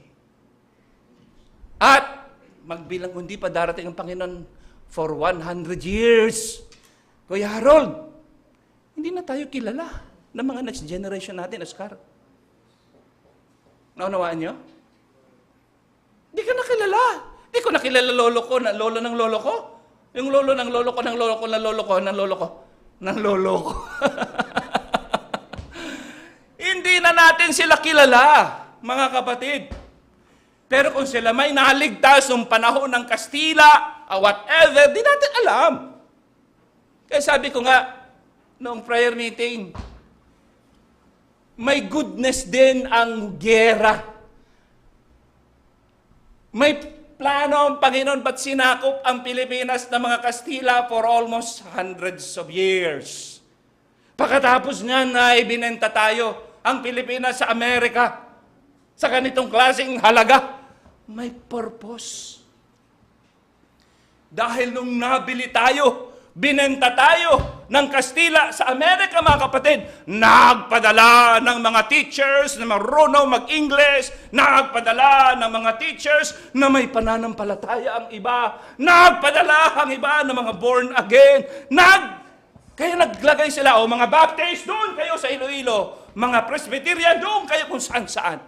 At magbilang kundi pa darating ang Panginoon for 100 years. Kuya Harold, hindi na tayo kilala ng mga next generation natin, Oscar. Naunawaan nyo? Hindi ka nakilala. Hindi ko nakilala lolo ko, na lolo ng lolo ko. Yung lolo ng lolo ko, ng lolo ko, ng lolo ko, ng lolo ko, ng lolo ko. Hindi na natin sila kilala, mga kapatid. Pero kung sila may naligtas ng panahon ng Kastila, whatever, di natin alam. Kaya sabi ko nga, noong prayer meeting, may goodness din ang giyera. May plano ang Panginoon ba't sinakop ang Pilipinas ng mga Kastila for almost hundreds of years. Pagkatapos nga na ibinenta tayo ang Pilipinas sa Amerika sa ganitong klaseng halaga, may purpose. Dahil nung nabili tayo, binenta tayo ng Kastila sa Amerika, mga kapatid, nagpadala ng mga teachers na marunong mag-English, nagpadala ng mga teachers na may pananampalataya ang iba, nagpadala ang iba ng mga born again, kaya naglagay sila, mga Baptist, doon kayo sa Iloilo, mga Presbyterian, doon kayo kung saan-saan.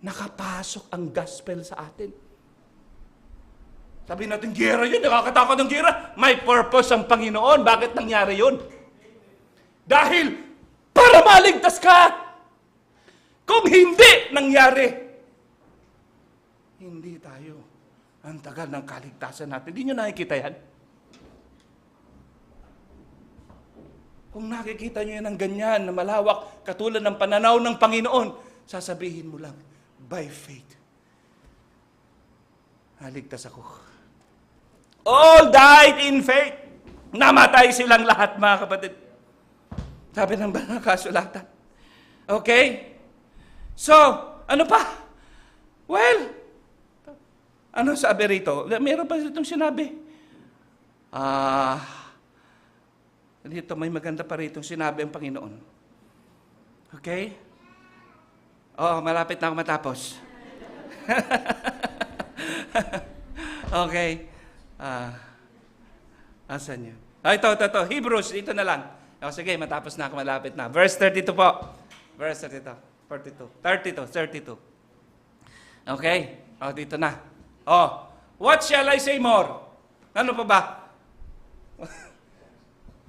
Nakapasok ang gospel sa atin. Sabi natin, gera yun, nakakatakot ng gera. May purpose ang Panginoon. Bakit nangyari yun? Dahil para maligtas ka. Kung hindi nangyari, hindi tayo. Ang tagal ng kaligtasan natin. Hindi nyo nakikita yan? Kung nakikita nyo yan ng ganyan, na malawak, katulad ng pananaw ng Panginoon, sasabihin mo lang, by faith, haligtas ako. All died in faith. Namatay silang lahat, mga kapatid. Sabi ng banal na kasulatan. Okay? So, ano pa? Well, ano sabi rito? Meron pa itong sinabi. Dito may maganda pa rito sinabi ang Panginoon. Okay? Malapit na ako matapos. Okay. Asan yun? Ito. Hebrews, ito na lang. Sige, matapos na ako, malapit na. Verse 32 po. Verse 32. Okay? Dito na. What shall I say more? Ano pa ba?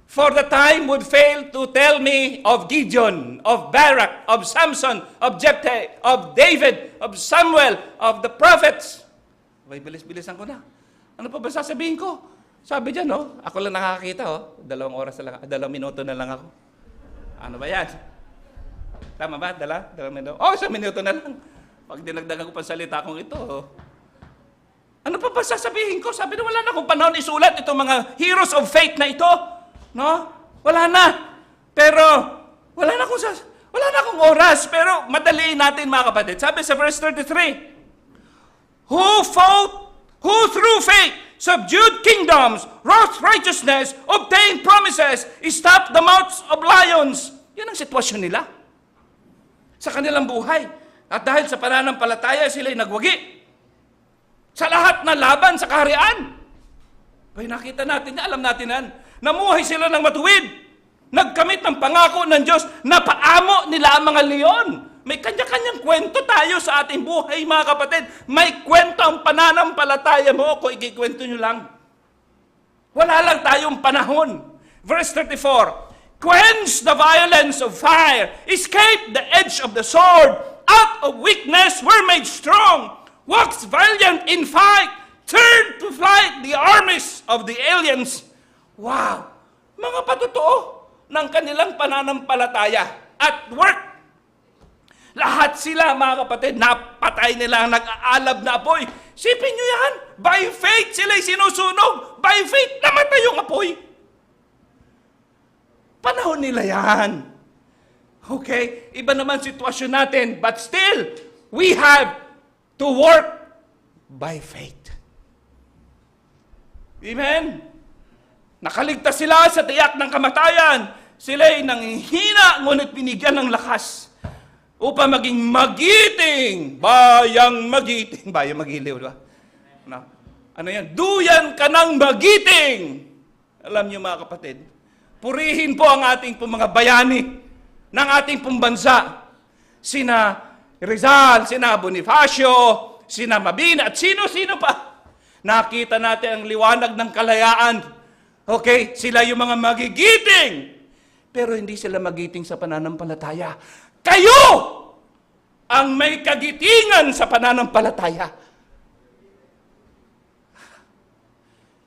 For the time would fail to tell me of Gideon, of Barak, of Samson, of Jephthah, of David, of Samuel, of the prophets. Bilis-bilisan ko na. Ano pa ba sasabihin ko? Sabi dyan, ako lang nakakakita, 2 oras na lang, 2 minuto na lang ako. Ano ba yan? Tama ba? 2 minuto? 1 minuto na lang. Pag dinagdagan ko pa salita kong ito, ano pa ba sasabihin ko? Sabi na wala na akong panahon isulat itong mga heroes of faith na ito. No? Wala na. Pero, wala na akong oras. Pero, madaliin natin, mga kapatid. Sabi sa verse 33, who through faith subdued kingdoms, wrought righteousness, obtained promises, stopped the mouths of lions. Yan ang sitwasyon nila sa kanilang buhay. At dahil sa pananampalataya, sila'y nagwagi sa lahat na laban sa kaharian. Kaya nakita natin, alam natin yan, namuhay sila ng matuwid. Nagkamit ng pangako ng Diyos, napaamo nila ang mga leon. May kanya-kanyang kwento tayo sa ating buhay, mga kapatid. May kwento ang pananampalataya mo kung ikikwento nyo lang. Wala lang tayong panahon. Verse 34, quench the violence of fire, escape the edge of the sword, out of weakness were made strong, wax valiant in fight, turn to flight the armies of the aliens. Wow! Mga patotoo ng kanilang pananampalataya at work. Lahat sila, mga kapatid, napatay nila ang nag-aalab na apoy. Sipin nyo yan, by faith sila'y sinusunog. By faith, namatay yung apoy. Panahon nila yan. Okay? Iba naman sitwasyon natin, but still, we have to work by faith. Amen? Nakaligtas sila sa tiyak ng kamatayan. Sila'y nanghihina, ngunit binigyan ng lakas upang maging magiting. Bayang magiting. Bayang magiliw, di ba? Ano yan? Duyan ka ng magiting. Alam niyo mga kapatid, purihin po ang ating pong mga bayani ng ating pong bansa. Sina Rizal, sina Bonifacio, sina Mabini, at sino-sino pa. Nakita natin ang liwanag ng kalayaan. Okay? Sila yung mga magigiting. Pero hindi sila magiting sa pananampalataya. Kayo ang may kagitingan sa pananampalataya.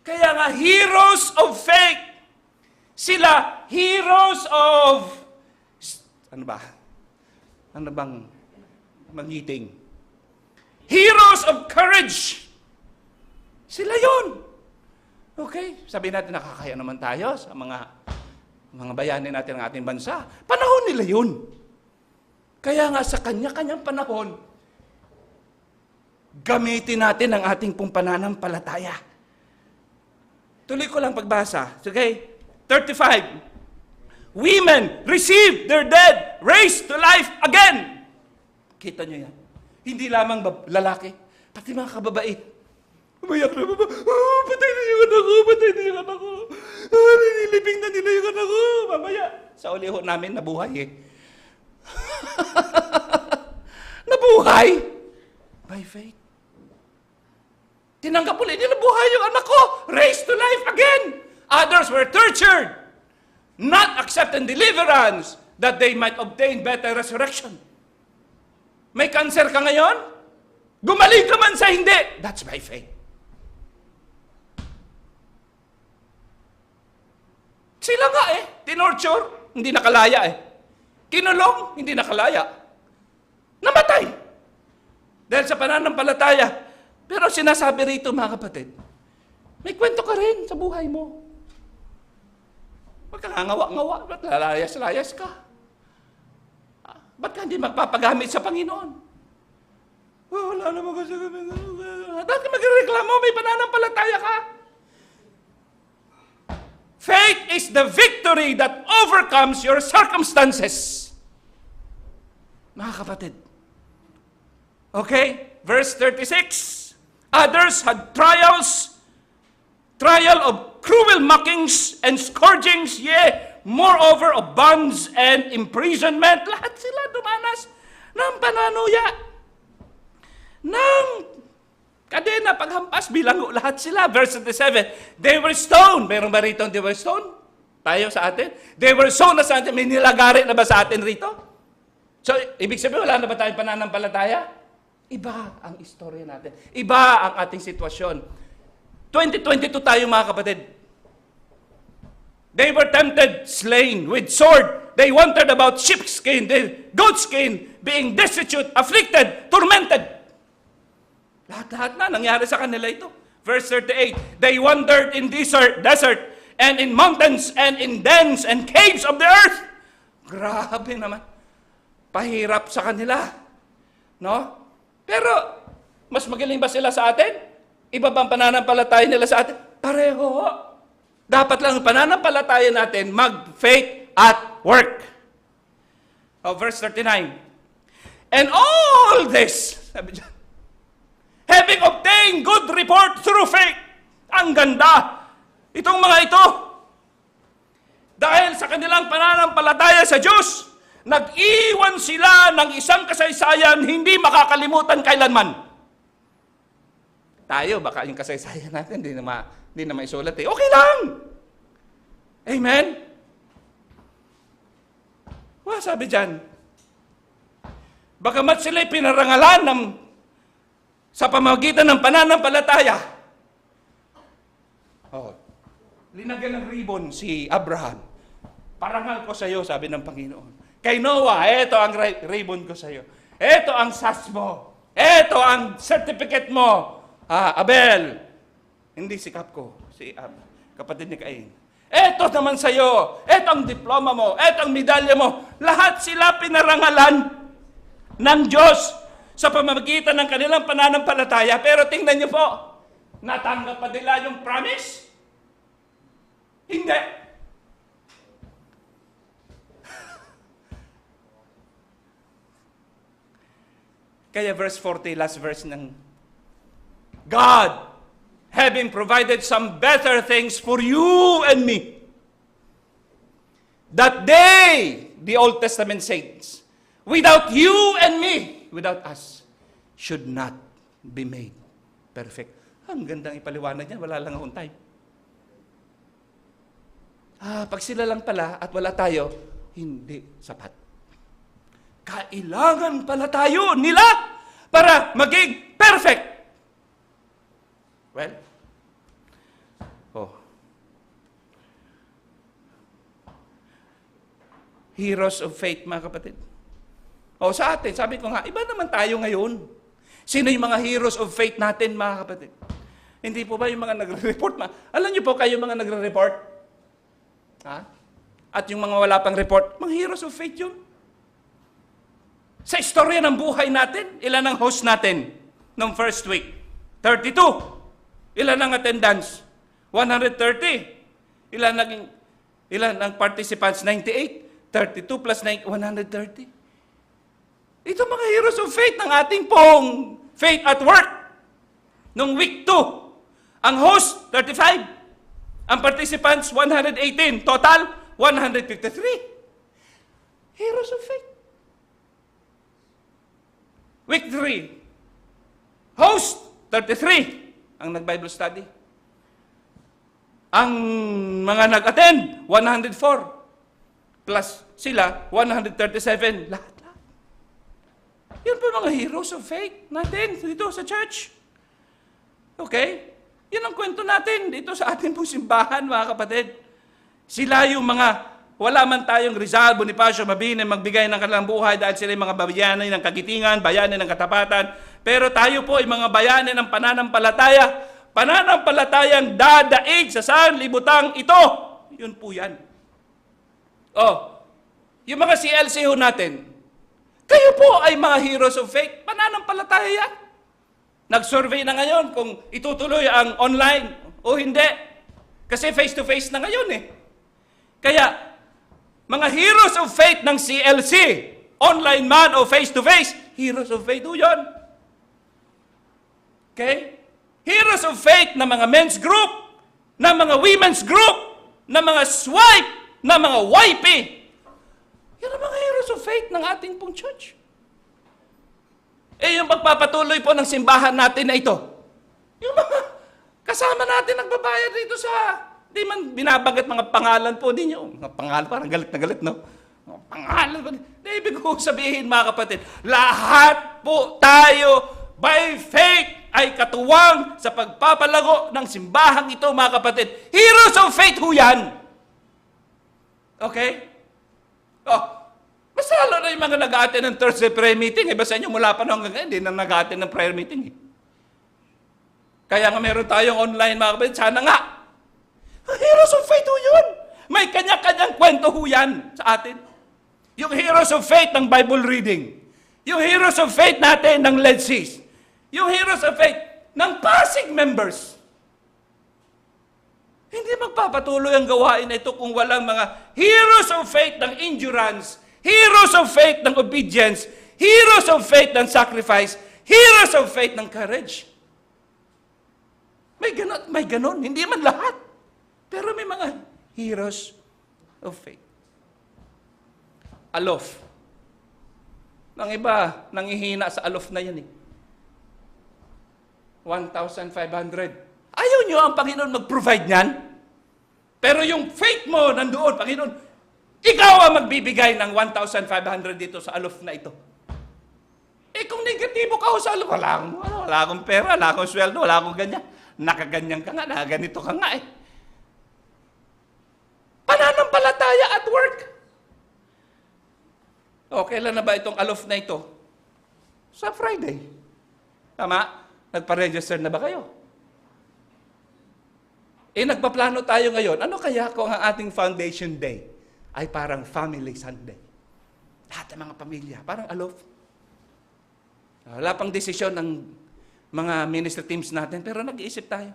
Kaya nga, heroes of faith. Sila, heroes of... Ano ba? Ano bang magiting? Heroes of courage. Sila yun. Okay? Sabihin natin, nakakaya naman tayo sa mga bayani natin ng ating bansa. Panahon nila yun. Kaya nga sa kanya-kanyang panahon, gamitin natin ang ating pong pananampalataya. Tuloy ko lang pagbasa. Okay? 35. Women receive their dead, raised to life again. Kita nyo yan. Hindi lamang lalaki, pati mga kababait. Umayak na baba. Oh, patay na yung anak ko, patay na yung anak ko. Oh, nililibing na nila yung anak ko. Mamaya, sa uli ho namin, nabuhay eh. Nabuhay? By faith. Tinanggap ulit nila, buhay yung anak ko. Raised to life again. Others were tortured, not accepting deliverance, that they might obtain better resurrection. May cancer ka ngayon? Gumaling ka man sa hindi. That's by faith. Sila nga tinorture, hindi nakalaya Kinulong, hindi nakalaya. Namatay. Dahil sa pananampalataya. Pero sinasabi rito mga kapatid, may kwento ka rin sa buhay mo. Huwag kang ngawa-ngawa, ba't lalayas-layas ka? Ba't ka hindi magpapagamit sa Panginoon? Oh, wala naman kasi kami. Dahil ka magreklamo, may pananampalataya ka. Faith is the victory that overcomes your circumstances. Mga kapatid. Okay? Verse 36. Others had trial of cruel mockings and scourgings, yea, moreover of bonds and imprisonment. Lahat sila dumanas ng pananuya, ng kadena, paghampas, bilango, lahat sila. Verse 37, they were stoned. Meron ba rito they were stoned? Tayo sa atin? They were stoned na sa atin. May nilagari na ba sa atin rito? So, ibig sabihin, wala na ba tayong pananampalataya? Iba ang istorya natin. Iba ang ating sitwasyon. 2022 tayo mga kapatid. They were tempted, slain with sword. They wandered about sheepskin, goatskin, being destitute, afflicted, tormented. Lahat-lahat na nangyari sa kanila ito. Verse 38, they wandered in desert, and in mountains, and in dens, and caves of the earth. Grabe naman. Pahirap sa kanila. No? Pero, mas magaling ba sila sa atin? Iba bang pananampalataya nila sa atin? Pareho. Dapat lang pananampalataya natin mag-faith at work. Verse 39. And all this, sabi dyan, having obtained good report through faith. Ang ganda. Itong mga ito, dahil sa kanilang pananampalataya sa Diyos, nag-iwan sila ng isang kasaysayan hindi makakalimutan kailanman. Tayo, baka yung kasaysayan natin, hindi na maisulat Okay lang. Amen? Sabi dyan, bagamat sila'y pinarangalan sa pamamagitan ng pananampalataya. Linagyan ng ribbon si Abraham. Parangal ko sa iyo, sabi ng Panginoon. Kay Noah, eto ang ribbon ko sa iyo. Eto ang sas mo. Eto ang certificate mo. Abel. Hindi si Kapko, si kapatid ni Cain. Eto naman sa iyo. Eto ang diploma mo. Eto ang medalya mo. Lahat sila pinarangalan ng Diyos sa pamamagitan ng kanilang pananampalataya. Pero tingnan niyo po, Natanggap pa nila yung promise? Hindi. Kaya verse 40, last verse ng God, having provided some better things for you and me, that they, the Old Testament saints, without you and me, without us, should not be made perfect. Ang gandang ipaliwanag niya, wala lang akong time. Pag sila lang pala at wala tayo, hindi sapat. Kailangan pala tayo nila para maging perfect. Well, heroes of faith, mga kapatid. Sa atin, sabi ko nga, iba naman tayo ngayon. Sino yung mga heroes of faith natin, mga kapatid? Hindi po ba yung mga nagre-report? Alam niyo po kayo mga nagre-report? At yung mga wala pang report, mga heroes of faith yun. Sa istorya ng buhay natin, ilan ang host natin nung first week? 32. Ilan ang attendance? 130. Ilan ang participants? 98. 32 plus 9, 130. Ito mga heroes of faith ng ating pong faith at work. Nung week 2, ang host, 35. Ang participants, 118. Total, 153. Heroes of faith. Week 3, host, 33. Ang nag-Bible study. Ang mga nag-attend, 104. Plus sila, 137. Lahat. Yun po mga heroes of faith natin dito sa church. Okay? Yun ang kwento natin dito sa ating pong simbahan, mga kapatid. Sila yung mga, wala man tayong Rizal, Bonifacio, Mabini, magbigay ng kanilang buhay dahil sila yung mga bayani ng kagitingan, bayani ng katapatan. Pero tayo po ay mga bayani ng pananampalataya. Pananampalatayang dadaig sa sanlibutang ito. Yun po yan. Yung mga CLC ho natin, kayo po ay mga heroes of faith. Pananampalataya yan. Nag-survey na ngayon kung itutuloy ang online o hindi. Kasi face-to-face na ngayon eh. Kaya, mga heroes of faith ng CLC, online man o face-to-face, heroes of faith ho yun. Okay? Heroes of faith na mga men's group, na mga women's group, na mga swipe, na mga wifey. Yan ang mga heroes of faith ng ating pong church. Yung pagpapatuloy po ng simbahan natin na ito, yung mga kasama natin nagbabayad dito sa, di man binabanggit mga pangalan po ninyo. Mga pangalan, parang galit na galit, no? Mga pangalan po. Ibig ko sabihin, mga kapatid, lahat po tayo by faith ay katuwang sa pagpapalago ng simbahang ito, mga kapatid. Heroes of faith ho yan. Okay? Mas lalo na yung mga nag-a-attend ng Thursday prayer meeting. Iba sa inyo, mula pa hanggang ngayon, hindi na nag-a-attend ng prayer meeting. Kaya nga meron tayong online, mga kapatid. Sana nga. Heroes of faith ho yun. May kanya-kanyang kwento ho yan sa atin. Yung heroes of faith ng Bible reading. Yung heroes of faith natin ng Led Seas. Yung heroes of faith ng Pasig members. Hindi magpapatuloy ang gawain na ito kung walang mga heroes of faith ng endurance, heroes of faith ng obedience, heroes of faith ng sacrifice, heroes of faith ng courage. May ganon. Hindi man lahat. Pero may mga heroes of faith. Alof. Ang iba, nangihina sa alof na yan eh. 1,500. Ayaw nyo ang Panginoon mag-provide niyan? Pero yung faith mo nandoon, Panginoon, ikaw ang magbibigay ng 1,500 dito sa alof na ito. Kung negatibo ka sa alof, wala akong pera, wala akong sweldo, wala akong ganyan. Nakaganyan ka nga, nakaganito ka nga eh. Pananampalataya at work. Kailan na ba itong alof na ito? Sa Friday. Tama? Nagpa-register na ba kayo? Nagpaplano tayo ngayon. Ano kaya kung ang ating foundation day ay parang family Sunday? Lahat ng mga pamilya, parang alof. Wala pang desisyon ng mga ministry teams natin, pero nag-iisip tayo.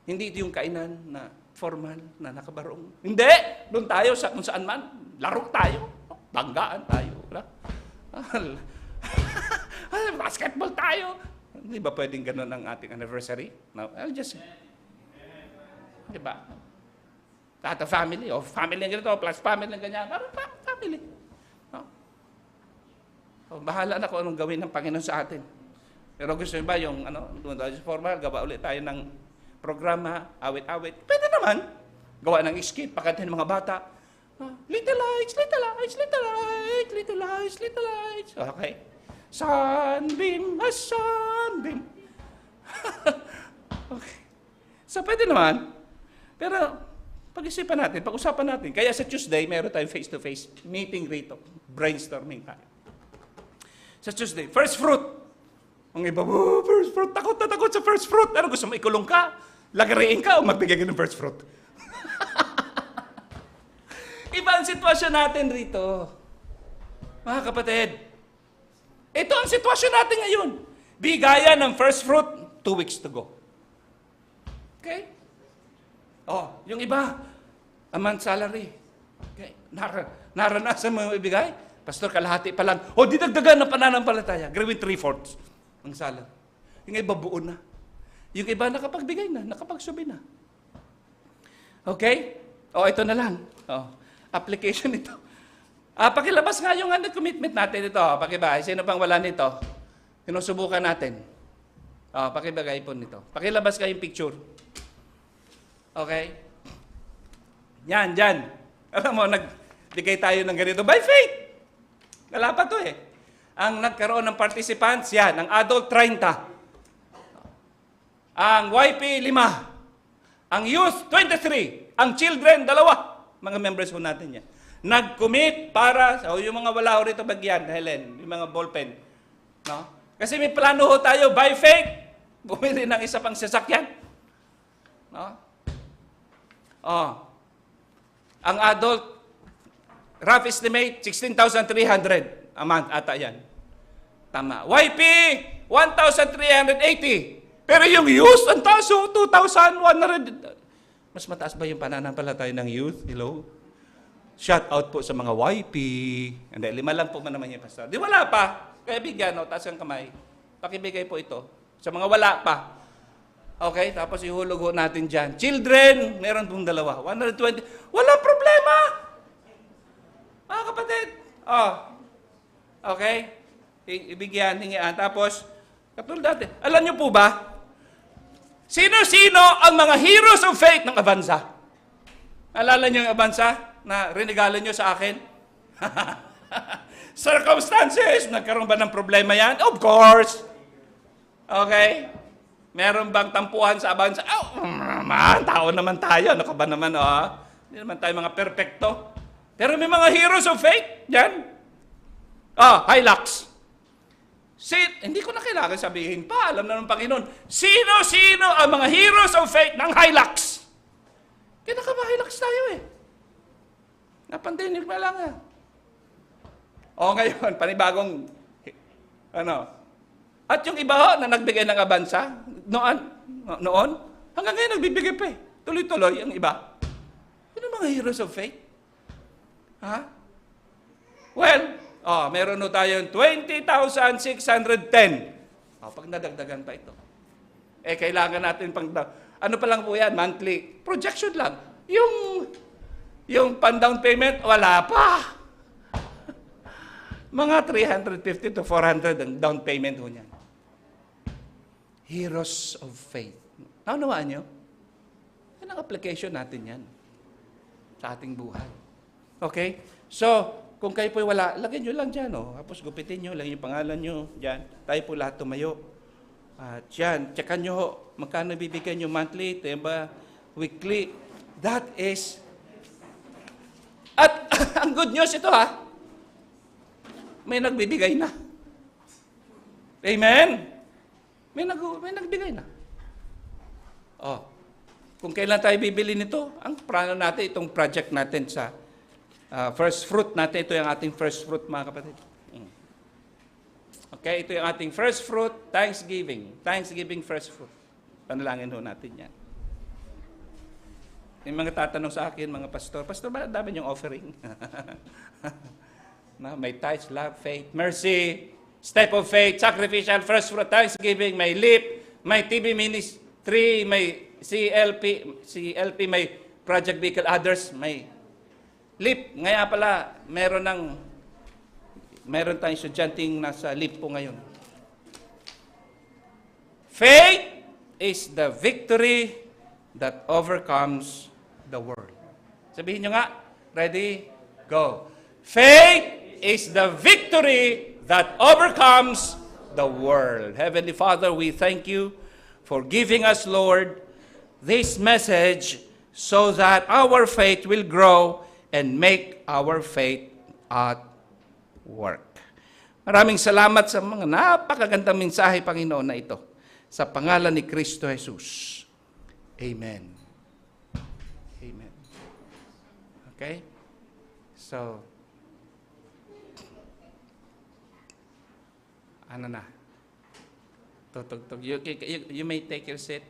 Hindi ito yung kainan na formal, na nakabarong. Hindi! Doon tayo sa kung saan man. Laro tayo. Banggaan tayo. Basketball tayo. Hindi ba pwedeng ganun ang ating anniversary? No, I'll just... Diba? Tata family, o family ng ganito, plus family ng ganyan. Parang family. No? So, bahala na kung anong gawin ng Panginoon sa atin. Pero gusto nyo ba yung, doon tayo sa formal, gawa ulit tayo ng programa, awit-awit. Pwede naman. Gawa ng skit, pakantin ng mga bata. Little lights, little lights, little lights, little lights, little lights. Okay. Sunbeam, a sunbeam. Okay. So, pwede naman. Pero, pag-isipan natin, pag-usapan natin. Kaya sa Tuesday, meron tayong face-to-face meeting rito. Brainstorming tayo. Sa Tuesday, first fruit. Ang iba, first fruit, takot na takot sa first fruit. Ano gusto mo, ikulong ka? Lagariin ka o magbigay ka ng first fruit? Iba ang sitwasyon natin rito. Mga kapatid, ito ang sitwasyon natin ngayon. Bigayan ng first fruit, 2 weeks to go. Okay? Oh, yung iba, a month salary. Okay? Naranasan mo yung ibigay? Pastor, kalahati pa lang. O, didagdagan ng pananampalataya. Gawin 3/4 ang salary. Yung iba, buo na. Yung iba, nakapagbigay na, nakapagsubi na. Okay? O, ito na lang. O, application ito. Pakilabas nga yung commitment natin ito. Pakibay. Sino pang wala nito? Sinusubukan natin. Pakibagay po nito. Pakilabas kayong picture. Okay? Yan, dyan. Alam mo, nagbigay tayo ng ganito. By faith! Wala pa to eh. Ang nagkaroon ng participants, yan. Ang adult, 30. Ang YP, 5. Ang youth, 23. Ang children, 2. Mga members ho natin yan. Nag-commit para, yung mga wala ho rito bagyan, Helen, yung mga ballpen. No? Kasi may plano ho tayo, by faith, bumili ng isa pang sasakyan. No? Ang adult, rough estimate, 16,300 a month ata yan. Tama. YP, 1,380. Pero yung youth, ang taas, 2,100. Mas mataas ba yung pananampalataya ng youth? Hello? Shout out po sa mga YP. Hindi, 5 lang po man naman yung pastor. Di wala pa. Kaya bigyan, taas ang kamay. Pakibigay po ito. Sa mga wala pa. Okay, tapos ihulog ho natin dyan. Children, meron pong 2. 120. Walang problema! Mga kapatid. Okay? Ibigyan, hingian. Tapos, katulad dati. Alam niyo po ba, sino-sino ang mga heroes of faith ng Avanza? Alala niyo yung Avanza na rinigalo niyo sa akin? Circumstances. Nagkaroon ba ng problema yan? Of course. Okay? Meron bang tampuhan sa Avanza? Tao naman tayo. Ano ka ba naman, Hindi naman tayo mga perfecto. Pero may mga heroes of faith. Yan. Hilux. Hindi ko na kailangan sabihin pa. Alam na ng Panginoon. Sino-sino ang mga heroes of faith ng Hilux? Kaya nakaba-Hilux tayo eh. Napandemic pa lang ngayon, panibagong, At yung iba ho, na nagbigay ng Avanza, noon, hanggang ngayon nagbibigay pa eh. Tuloy-tuloy ang iba. Yun ang mga heroes of faith. Well, meron no tayong 20,610. Pag nadagdagan pa ito. Kailangan natin ano pa lang po yan, monthly. Projection lang. Yung pan-down payment, wala pa. Mga 350 to 400 ang down payment ho niyan. Heroes of faith. Naunawaan nyo? Yan ang application natin yan sa ating buhay. Okay? So, kung kayo po wala, lagyan nyo lang dyan. Tapos gupitin nyo, lagyan yung pangalan nyo dyan. Tayo po lahat tumayo. At yan, tsakan nyo magkano bibigyan nyo monthly, temba, weekly. That is... At ang good news ito may nagbibigay na. Amen? May nagbigay na. Kung kailan tayo bibili nito, ang plano natin, itong project natin sa first fruit natin, ito yung ating first fruit, mga kapatid. Okay, ito yung ating first fruit, Thanksgiving. Thanksgiving first fruit. Panalangin ho natin yan. Yung mga tatanong sa akin, mga pastor, Pastor, ba dami yung offering? Na, may tithes, love, faith, mercy, step of faith, sacrificial, first fruit, Thanksgiving, may LEAP, may TB ministry, may CLP, may Project Vehicle, others, may LEAP. Ngayon pala, meron tayong estudyanteng nasa LEAP po ngayon. Faith is the victory that overcomes the world. Sabihin nyo nga, ready, go. Faith is the victory that overcomes the world. Heavenly Father, we thank you for giving us, Lord, this message so that our faith will grow and make our faith at work. Maraming salamat sa mga napakagandang mensahe, Panginoon, na ito. Sa pangalan ni Kristo Jesus. Amen. Amen. Okay? So, ano na? Tutugtog. You may take your seat.